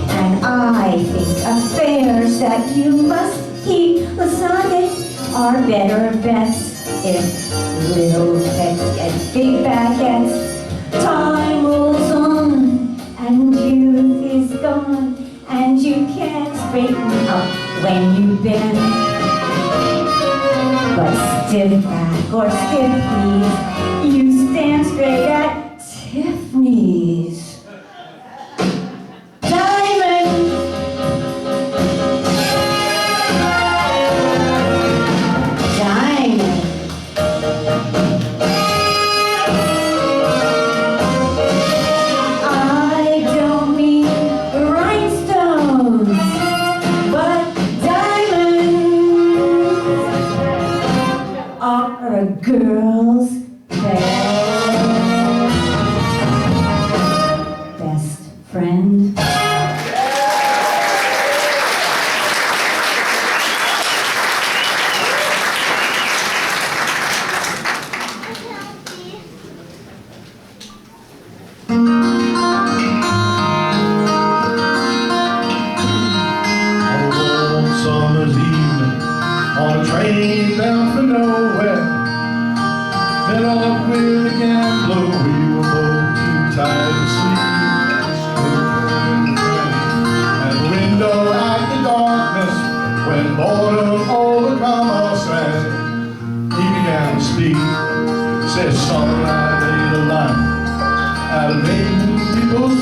And I think affairs that you must keep platonic are better bets if little bets get big baguettes. Time rolls on and youth is gone, and you can't straighten up when you bend. But stiff back or stiff knees, you stand straight at Tiffany's. Diamond!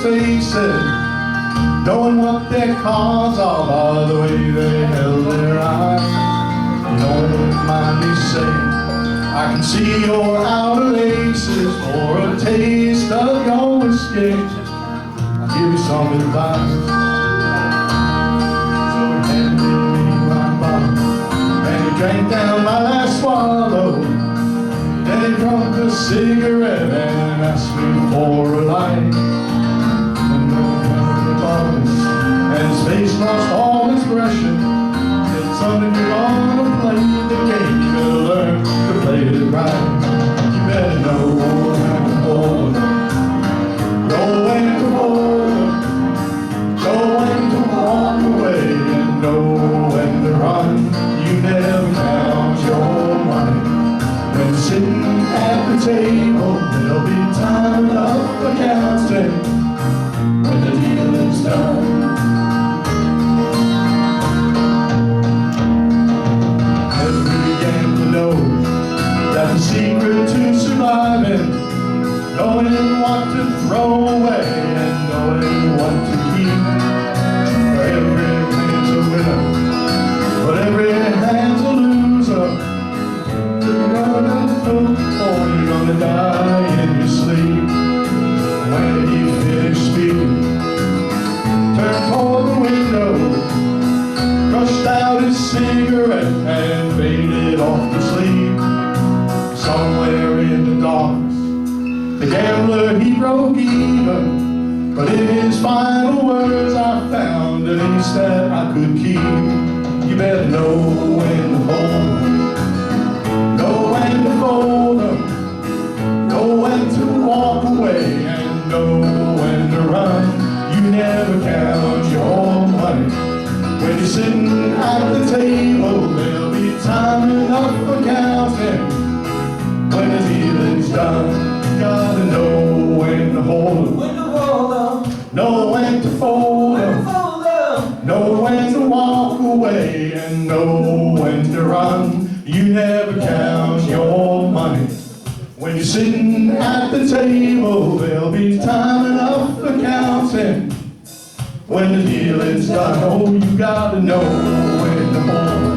faces, knowing what their cause are by the way they held their eyes. You don't mind me saying, I can see your outer laces for a taste of your whiskey. I'll give you some advice. So he handed me my bottle, and he drank down my last swallow. Then he dropped a cigarette and asked me for a light. And then he covered the bottles, and his face lost all expression. Said, son, if you're gonna play the game, you better learn to play it right. You better know when to hold them, know when to hold them, know when to walk away, and know when to run. You never count your money. When sitting at the table, there'll be time enough for counting when the deal is done. Every gambler knows that the secret to surviving, knowing what to throw away and knowing what to keep. For every hand's a winner, but every hand's a loser. You're gonna cook or you're gonna die in your sleep. When he finished speaking, turned toward the window, crushed out his cigarette and faded off to sleep. Somewhere in the darkness, the gambler he broke even, but in his final words I found an ace that I could keep. You better know when to hold 'em, know when to fold 'em, know when to walk away, and know when to run. You never count your money. When you're sitting at the table, there'll be time enough for counting when the dealing's done. You gotta know when to hold 'em, know when to fold 'em, know when to walk away, and know when to run. You never count your money. When you're sitting at the table, there'll be time enough for counting when the dealing's done. Oh, you gotta know when to hold 'em,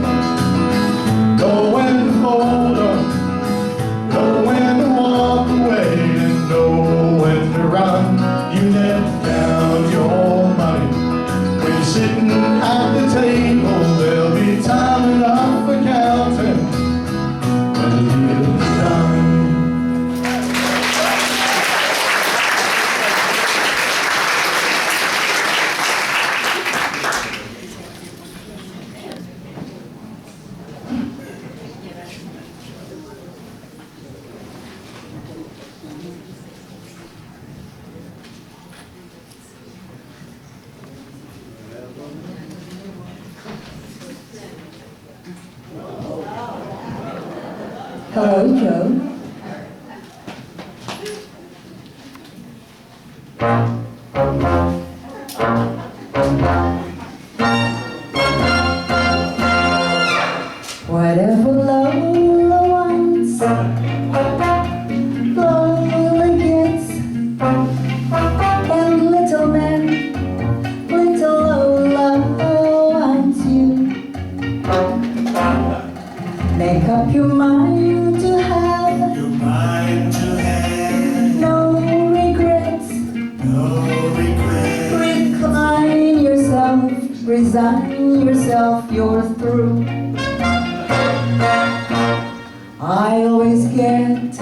know when to fold 'em, know when to walk away, and know when to run. You never count your money. When you're sitting at the table, there'll be time enough for counting when the dealing's done. Hello, Joe. Whatever Lola wants, Lola gets, and little man, little Lola wants you. Make up your mind to have no regrets. Recline yourself, resign yourself, you're through. I always get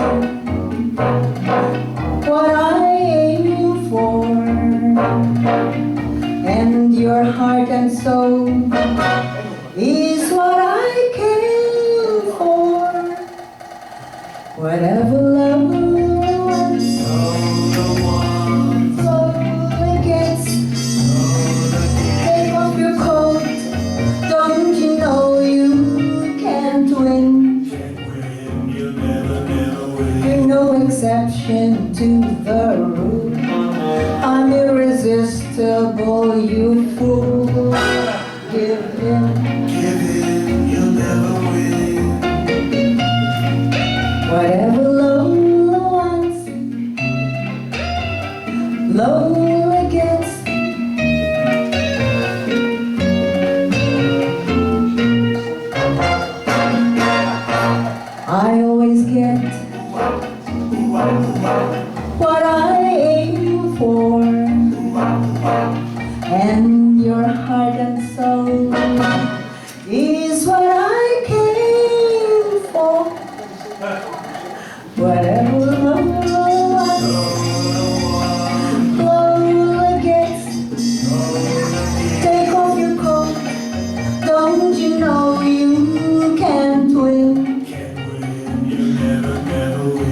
what I aim for, and your heart and soul is what I came for. Whatever love wants, Lola gets. Take off your coat, don't you know you can't win? You're no exception to the rule. I'm irresistible, you fool. Give in, you'll never win. Whatever Lola wants, lonely gets. I always get what I aim for, and your heart and soul is what I came for. Whatever lonely gets, take off your coat. Don't you know you can't win?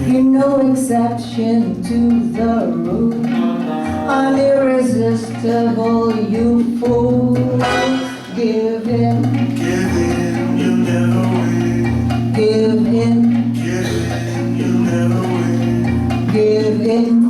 You're no exception to the rule. I'm irresistible, you fool. Give in, you'll never win. give in, You'll never win. give in.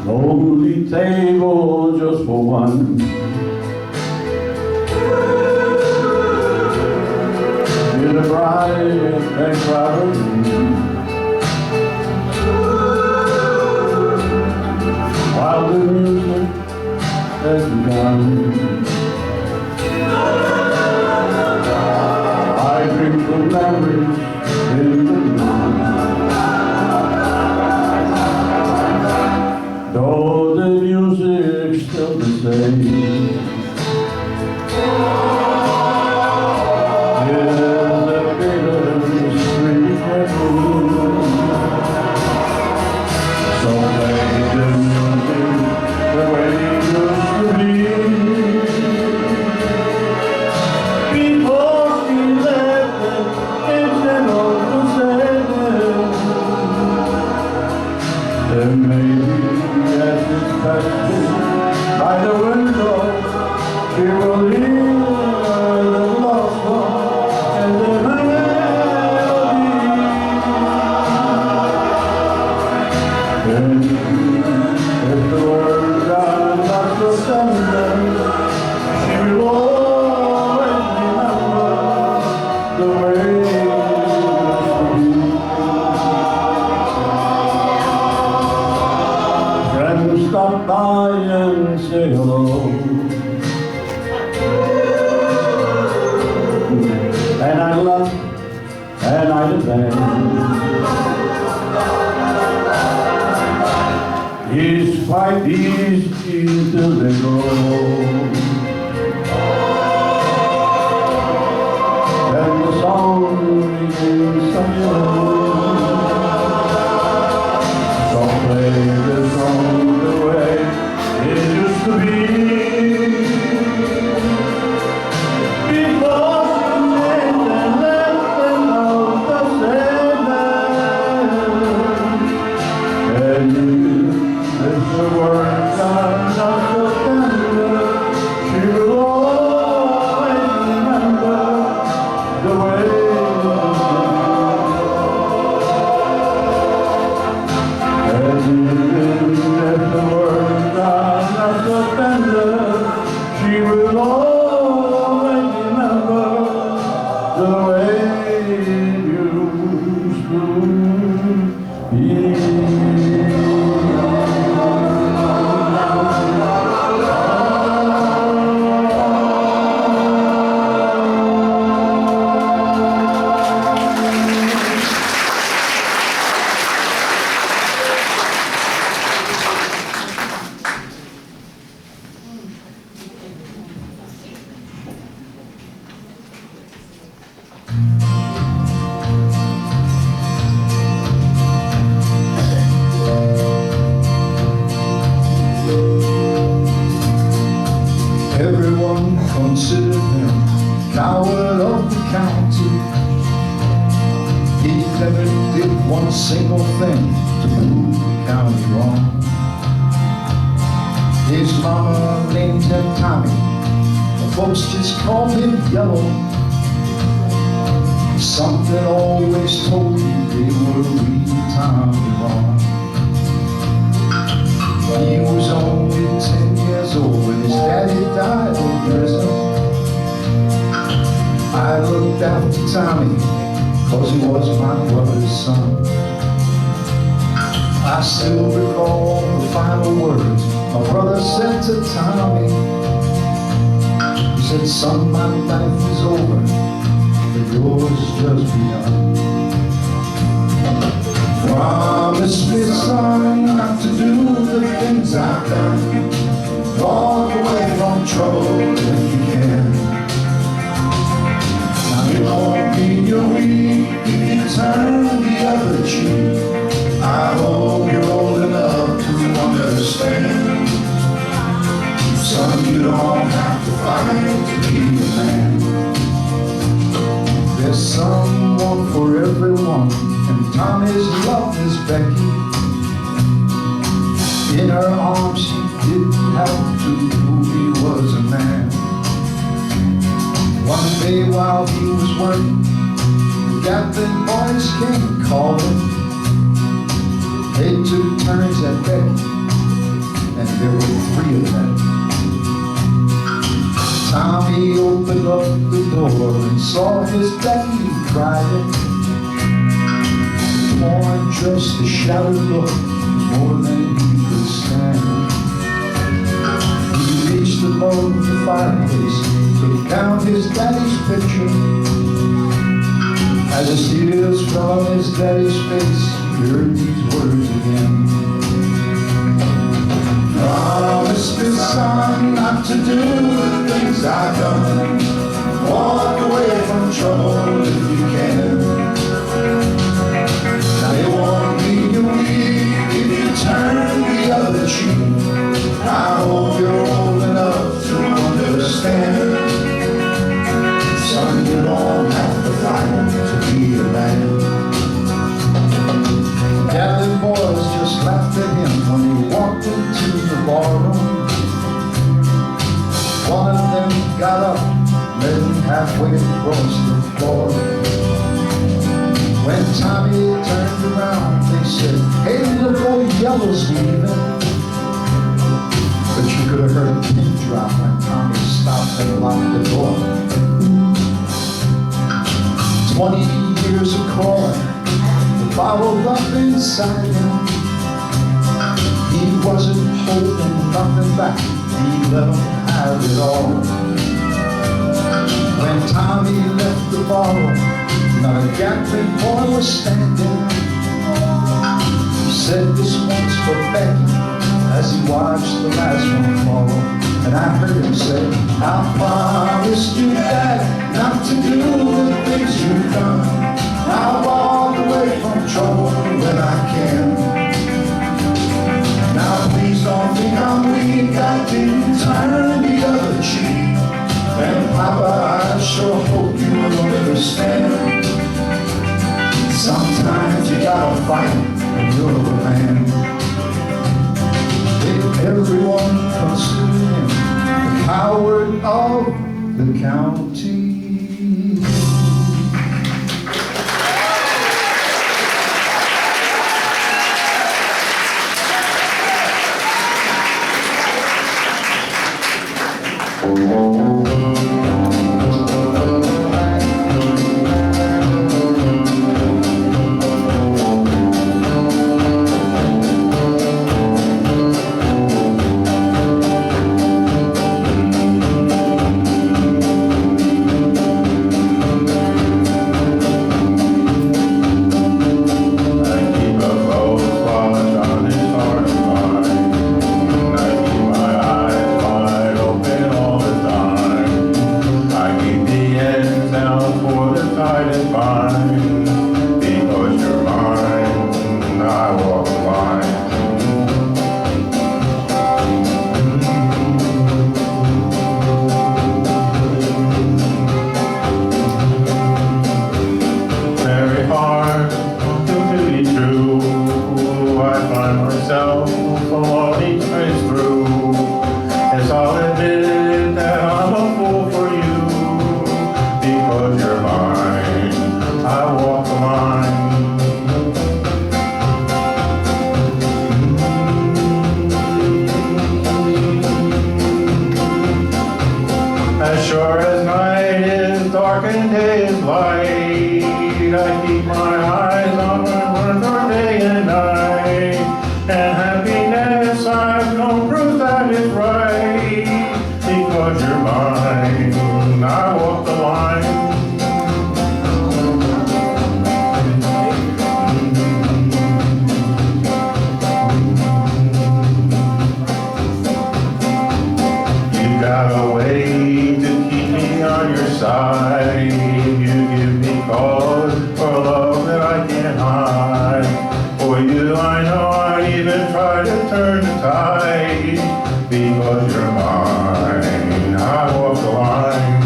Lonely table just for one. With a bright and crowded room. While the music has begun, I drink the memories in the night. Though the music's still the same, is the bittersweet memory. So play the music the way it used to be, before we left it in all the sadness. Then maybe as it's passing by the window, she will hear the lost song and the melody. And if the words are not so tender, she will always remember the way it used to be. Friends stop by and say hello, and I love and I defend. It's quite easy till they go, and the song begins again. So play the song the way it used to be, before she made and left and out the sadness. And if the words are not so tender, she will always remember the way it used to be. considered him coward of the county. He never did one single thing to prove the county wrong. His mama named him Tommy, the folks just called him Yellow. Something always told me they were reading Tommy wrong. He was only 10 years old when his daddy died in prison. I looked after Tommy, cause he was my brother's son. I still recall the final words my brother said to Tommy. He said, son, my life is over, but yours just begun. Promise me, son, not to do the things I've done. Walk away from trouble if you can. Now it won't be your weak if you turn the other cheek. I hope you're old enough to understand. Son, you don't have to fight to be a man. There's someone for everyone, and Tommy's love is Becky. In her arms she didn't have to prove he was a man. One day while he was working, the Gatlin boys came calling. They took turns at Becky, and there were 3 of them. Tommy opened up the door and saw his Becky crying. The torn dress, the shattered look, more than he could stand. He reached above the fireplace, took down his daddy's picture. As the tears from his daddy's face, he heard these words again. Promise me, son, not to do the things I've done. Walk away from trouble if you can. Now it won't be your weak if you turn the other cheek. I hope you're old enough to understand. Son, you don't have to fight to be a man. Gathering boys just laughed at him when he walked into the barroom. One of them got up, led him halfway across the floor. When Tommy turned around, they said, hey, look, old Yellow's leaving. But you could have heard a pin drop when Tommy stopped and locked the door. 20 years of crawling bottled up inside him. He wasn't holding nothing back, he let him have it all. When Tommy left the bottle, not a Gatlin boy was standing. He said, this one's for Becky, as he watched the last one fall. And I heard him say, I promised you, Dad, not to do the things you've done. I'll walk away from trouble when I can. Now please don't think I'm weak, I didn't turn the other cheek. And Papa, I sure hope you will understand. Sometimes you gotta fight when you're a man. If everyone considered him the coward of the county. All the time. right, because you're mine. I walk the line.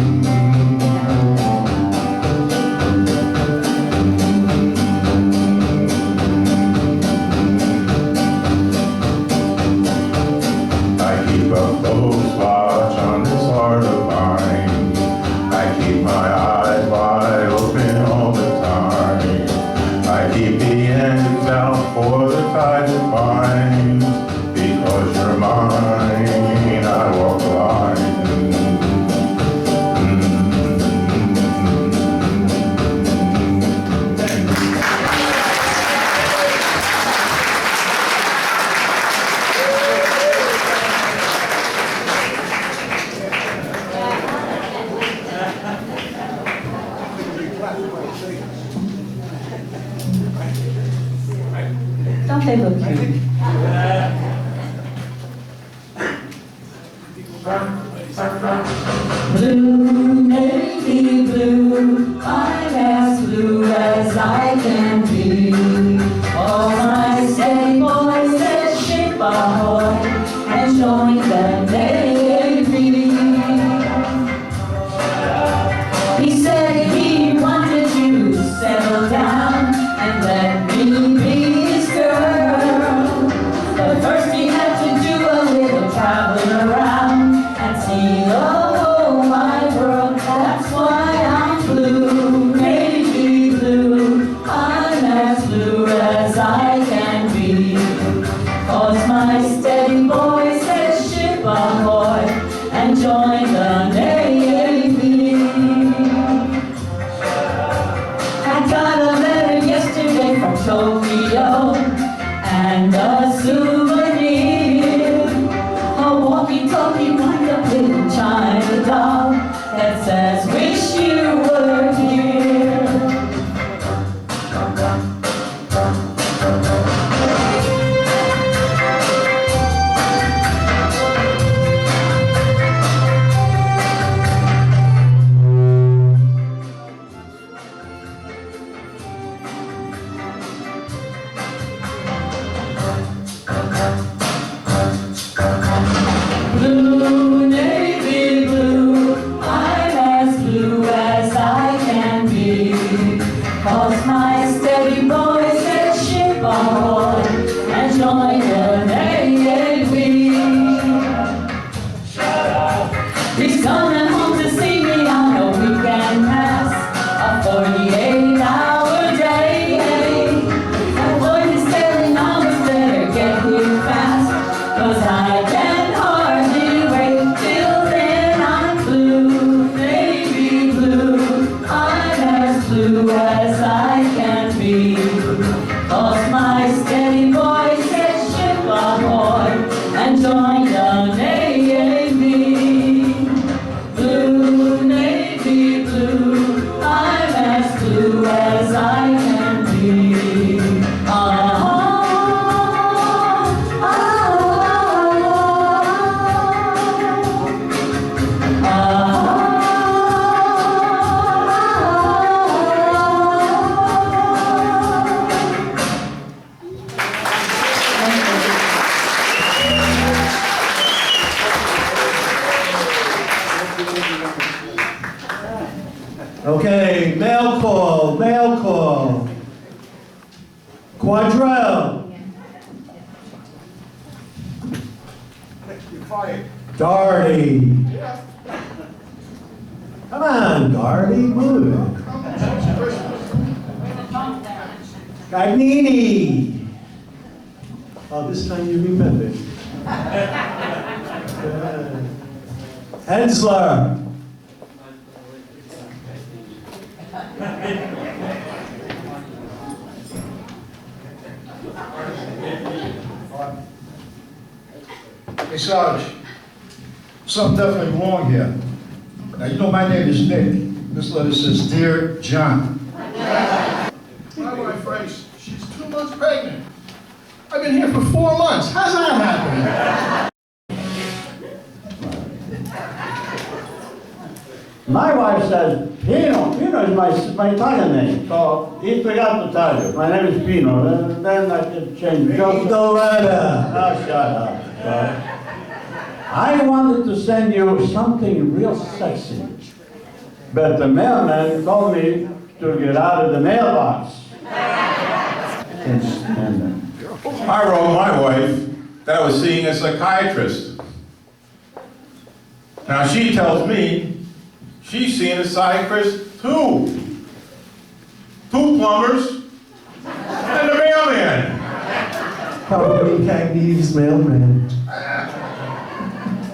I keep a close watch on this heart of mine. I keep my eyes wide open all the time. I keep the ends out for the tide that binds. Because you're mine, I walk the line. Don't they look cute? Blue, navy blue, I'm as blue as I can be. All my steady boys said ship ahoy and join the navy. He said he wanted to settle down and let me be his girl. But first he had to do a little traveling around and see the whole wide world. That's why I'm blue, navy blue. I'm as blue as I can be. 'Cause my steady boy said ship ahoy and join the navy. I got a letter yesterday from Tokyo and a souvenir, a walkie-talkie wind up little China doll that says, wish you were here. Blue, navy blue, I'm as blue as I can be. 'Cause my steady boy said ship ahoy and join the navy. He's coming home to see me on a weekend pass, a 48-hour day. That boy is telling always better get here fast, 'cause I can hardly wait till then. I'm blue, navy blue, I'm as blue as I can be. 'Cause my steady boy said ship ahoy and join the navy. Blue, navy blue, I'm as blue as I can be. Okay, mail call, mail call. Quadrille. You're fired. Darty. Come on, Darty, move. Gagnini. Oh, this time you remember. Hensler. Hey, Sarge, something definitely wrong here. Now, you know my name is Nick. This letter says, Dear John. My wife writes, she's 2 months pregnant. I've been here for 4 months. How's that happening? My wife says, Pino. Pino is my Italian name, so he forgot to tell you. My name is Pino. Then I can change. Read the letter. Oh, shut up. I wanted to send you something real sexy, but the mailman told me to get out of the mailbox. Can't stand it. I wrote my wife that I was seeing a psychiatrist. Now she tells me she's seeing a psychiatrist too. 2 plumbers and the mailman. Probably Cagney's mailman.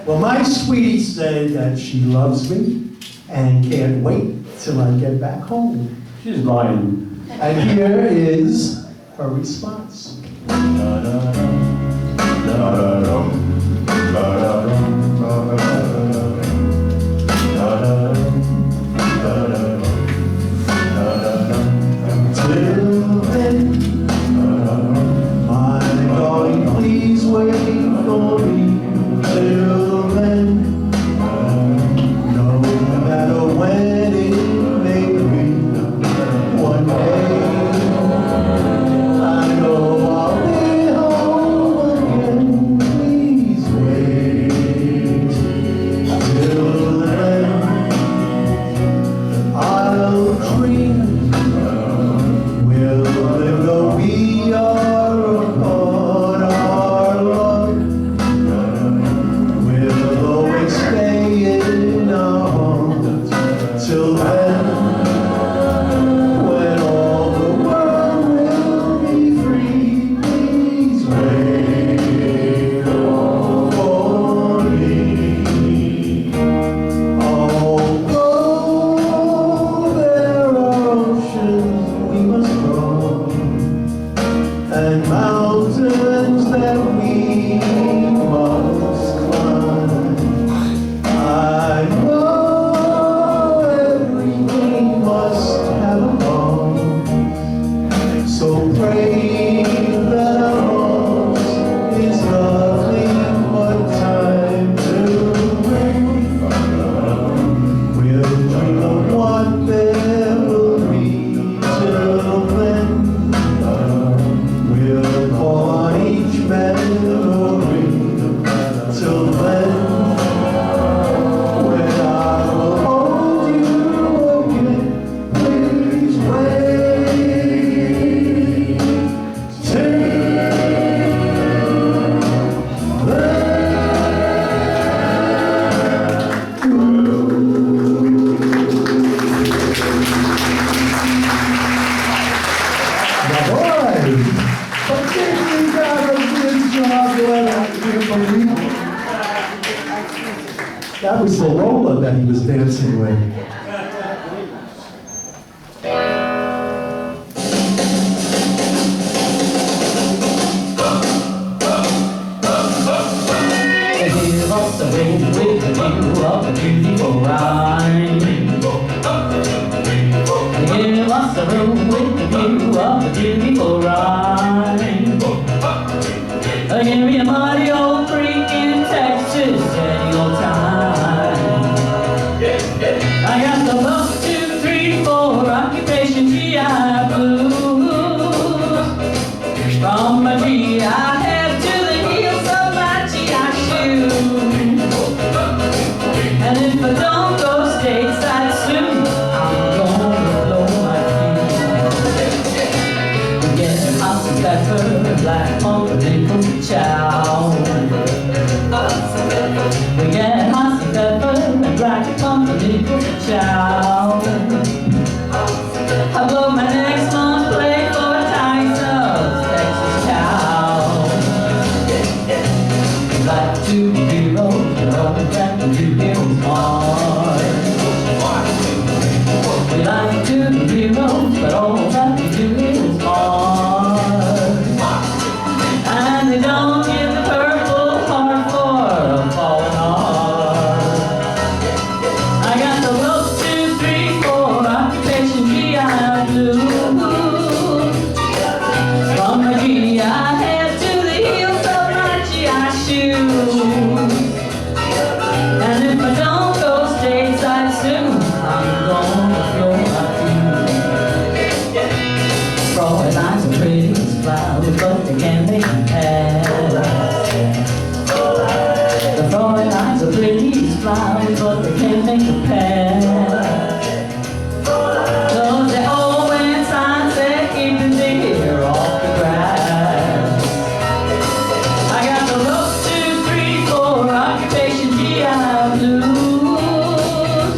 Well, my sweetie said that she loves me and can't wait till I get back home. She's lying. And here is her response. Till then, my darling, please wait for me. Till then, no matter when it may be, one day I know I'll be home again. Please wait till then. I'll dream we'll live though we are apart. Our love will always stay in our heart. Till then, when all the world will be free, please wait for me. Although there are oceans we must cross and mountains that we must climb, I know everything must have a cost. So pray that our loss is nothing but time to wait. We'll dream of what there will be. Till then, we'll call on each memory. Till then, when I will hold you again, please wait till that was the Lola that he was dancing with. Give us a ring with the view of a beautiful rhyme. Give us a room with the view of a beautiful rhyme. Give me a muddy old creek in Texas any old time. I got the 1, 2, 3, 4 occupation GI blues. From my GI head to the heels of my GI shoes. And if I don't go stateside soon, I'm gonna blow my fuse. We get hot and pepper, black pumpernickel chow. We get hot and pepper and black pumpernickel chow. I blow my next month's plate for Tyson's Texas cow. We like to be heroes, but all the crap we do here is hard. We like to be heroes, but all that we do here is hard. And they don't give the Purple Heart for a fallen heart. I got the 1, 2, 3, 4 occupation GI blues. From my GI head to the heels of my GI shoes. And if I don't go stay flowers, but they can't make a path. Cause they all wear signs that keep the deer off the grass. I got the rough 2, 3, 4 occupation GI blues.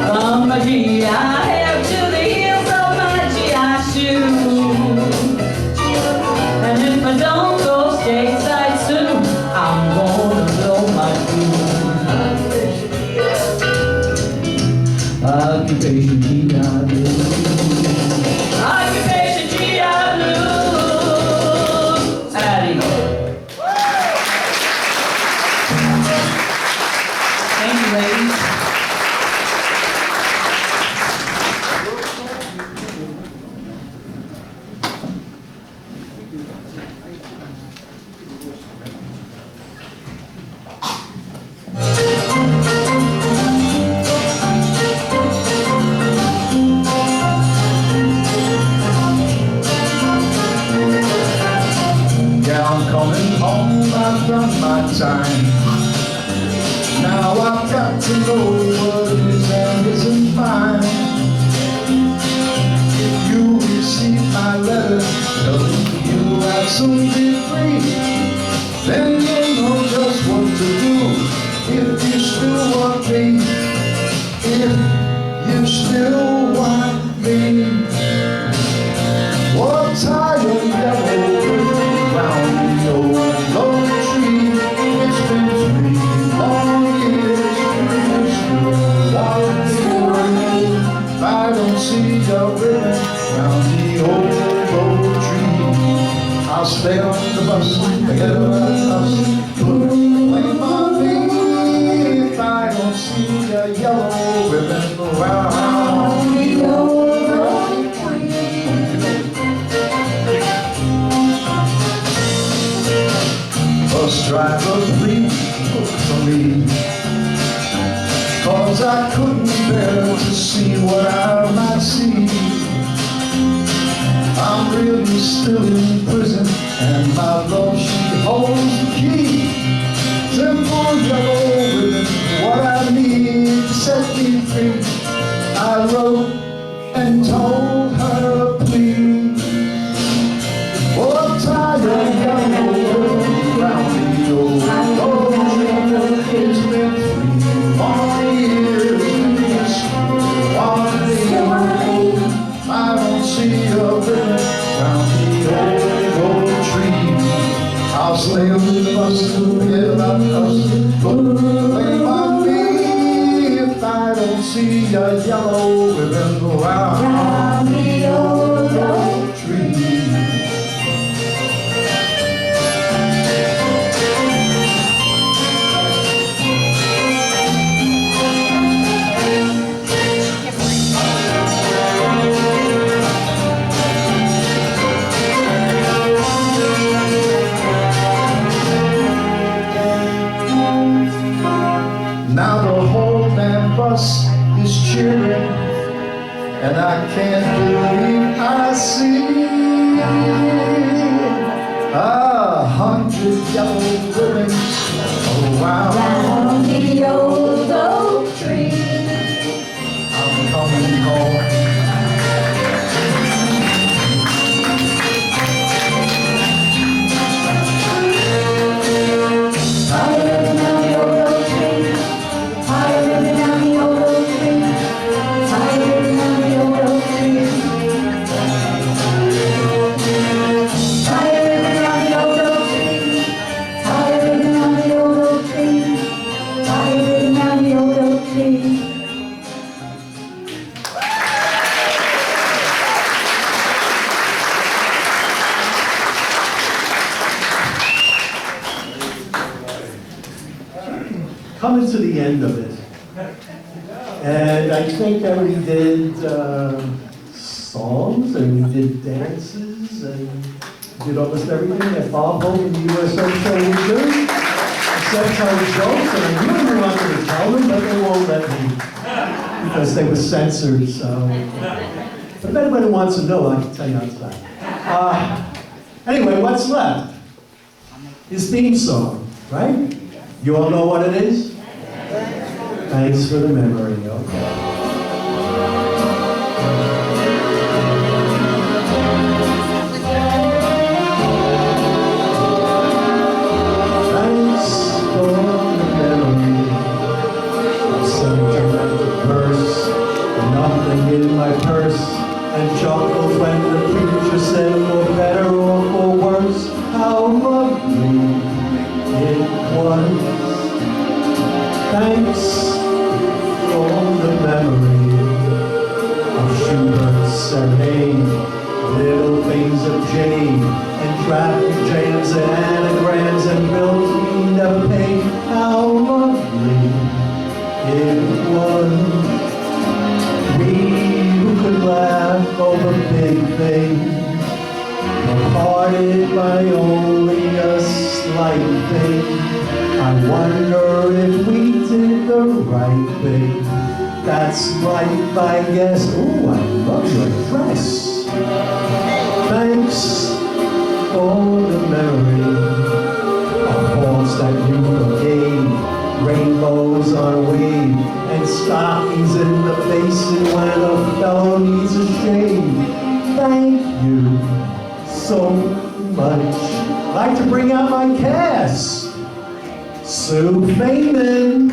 From my GI hair to the heels of my GI shoes. And if I don't go stateside soon, I'm gonna blow my fuse. Occupation GI blues. Occupation GI blues. Addie. Thank you, ladies. Yeah, I'm coming home, I've done my time. Now I've got to know what is and isn't mine. If you receive my letter telling you I'll soon be free, then you'll know just what to do. If you still want me, if you still want me. What tie of yellow round the old lone tree? It's been 3 long years, you still want me. I don't see your ribbon round the old tree. I'll stay on the bus, forget about us, blame on me if I don't see your yellow ribbon round the old tree. Bus driver, please look for me, 'cause I couldn't bear to see what I might see. I'm really still in prison, and my love, she holds the key. Simple yellow ribbon, what I need to set me free. I wrote and told her, please. What tie of yellow ribbon round the old tree? It's been 3 long years, you still want me. I don't see a ribbon round the old tree. I'll stay on the bus, forget about us, blame on me if I don't see a yellow ribbon round the old tree. Now the whole damn bus is cheering, and I can't believe I see 100 yellow ribbons around the old oak tree. I'm coming home. Coming to the end of it. And I think that we did songs, and we did dances, and did almost everything that Bob Hope and the USA show would do. Except tell jokes, and I really wanted to tell them, but they won't let me. Because they were censored, so. But if anybody wants to know, I can tell you outside. Anyway, what's left? His theme song, right? You all know what it is? Thanks for the memory, okay. Thanks for the memory of sentimental verse, nothing in my purse, and chuckles when the preacher said, for better or for worse, how lovely it was. Thanks for the memory of Schubert's serenade, little things of jade, and traffic jams and anagrams and bills we never paid. How lovely it was. We who could laugh over big things, parted by only a slight thing. I wonder if we did the right thing. That's life, I guess. Oh, I love your dress. Thanks for the memory of faults that you forgave, rainbows on a wave, and stockings in the basin when a fellow needs a shave. Thank you so much. I'd like to bring out my cast. Sue Feynman,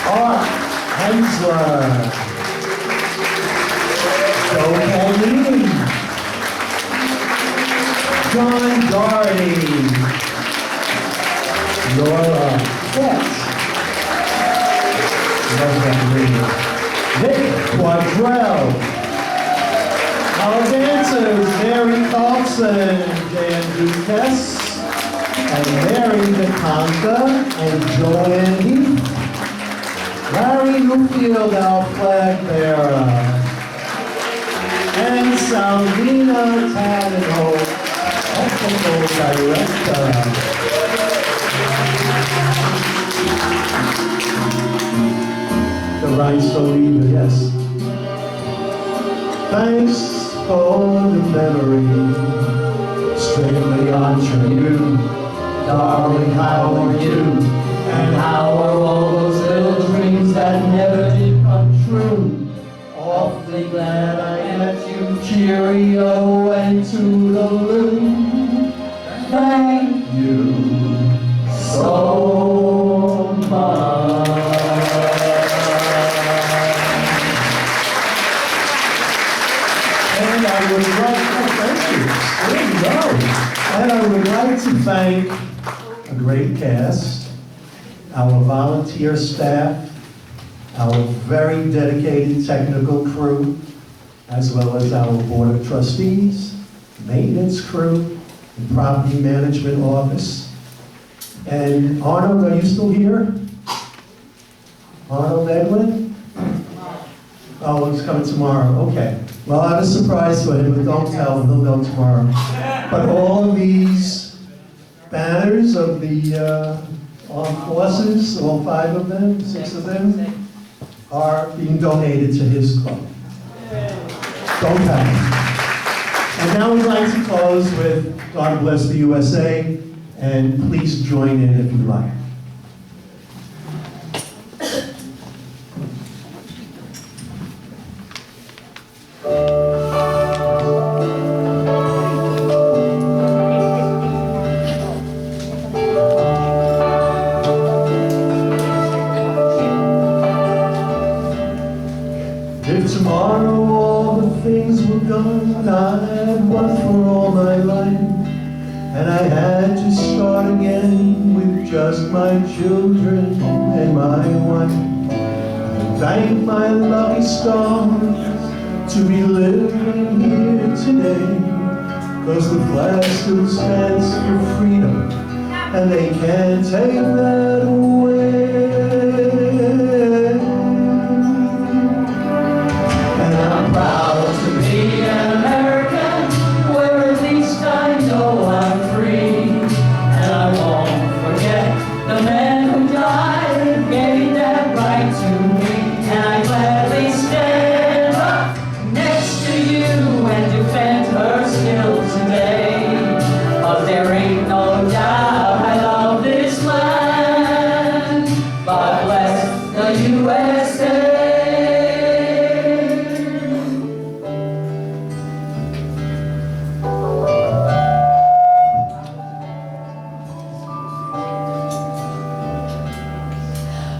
Art Hensler, Joe Paulini, John Doherty, Laura Fett, love that name, Nick Quadrell, our dancers, Mary Carlson, Dan Duquesne, and Mary DeConca and Joanne Heath, Larry Newfield, our flag bearer, and Salvina Tannenholz, technical director. The rhinestone leader, yes. Thanks for the memory, strictly on you. Darling, how are you? And how are all those little dreams that never did come true? Awfully glad I met you, cheerio and toodaloo. Thank you so much. And I would like to thank you. There you go. And I would like to thank a great cast, our volunteer staff, our very dedicated technical crew, as well as our board of trustees, maintenance crew, and property management office. And Arnold, are you still here? Arnold Edwin? Oh, he's coming tomorrow, okay. Well, I have a surprise for him, but don't tell him, he'll know tomorrow. But all of these banners of the armed forces, all 5 of them, 6 of them, are being donated to his club. Don't panic. And now we'd like to close with God Bless the USA, and please join in if you like. If tomorrow all the things were done I had worked for all my life, and I had to start again with just my children and my wife, I thank my lucky stars to be living here today, 'cause the flag still stands for freedom, and they can't take that away. I'm proud to be an American, where at least I know I'm free. And I won't forget the man who died and gave that right to me. And I gladly stand up next to you and defend her still today. But there ain't no doubt I love this land.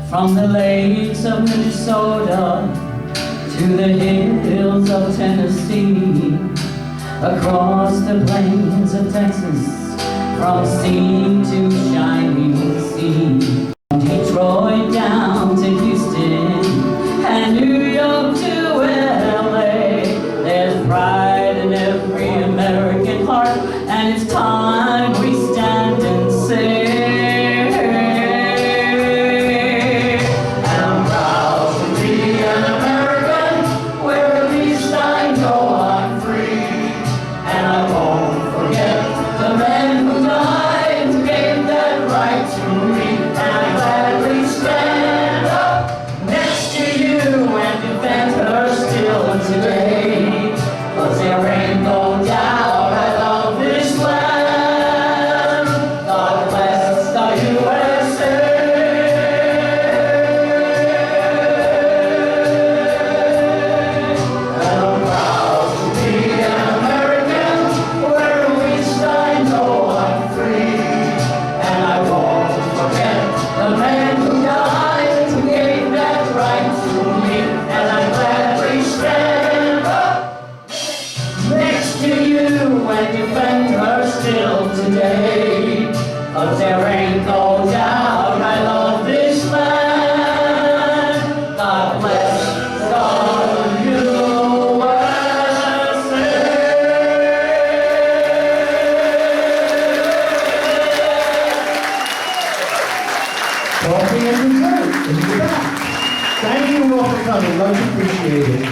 From the lakes of Minnesota to the hills of Tennessee, across the plains of Texas, from sea to shining sea, from Detroit down to Houston and New York to LA. There's pride in every American heart, and it's time we stand and say, I'm proud to be an American, where at least I know I'm free, and I won't forget the men who died who gave that right to me, and I gladly stand up next to you and defend her still today, 'cause there ain't no doubt I love this land. God bless the USA. And I'm proud to be an American, where at least I know I'm free, and I won't forget the men who died who gave that right to me, and I gladly stand up next to you and defend her still today, 'cause there ain't no doubt I love this land. God bless the USA. Coffee and dessert in the back. Thank you all for coming, much appreciated.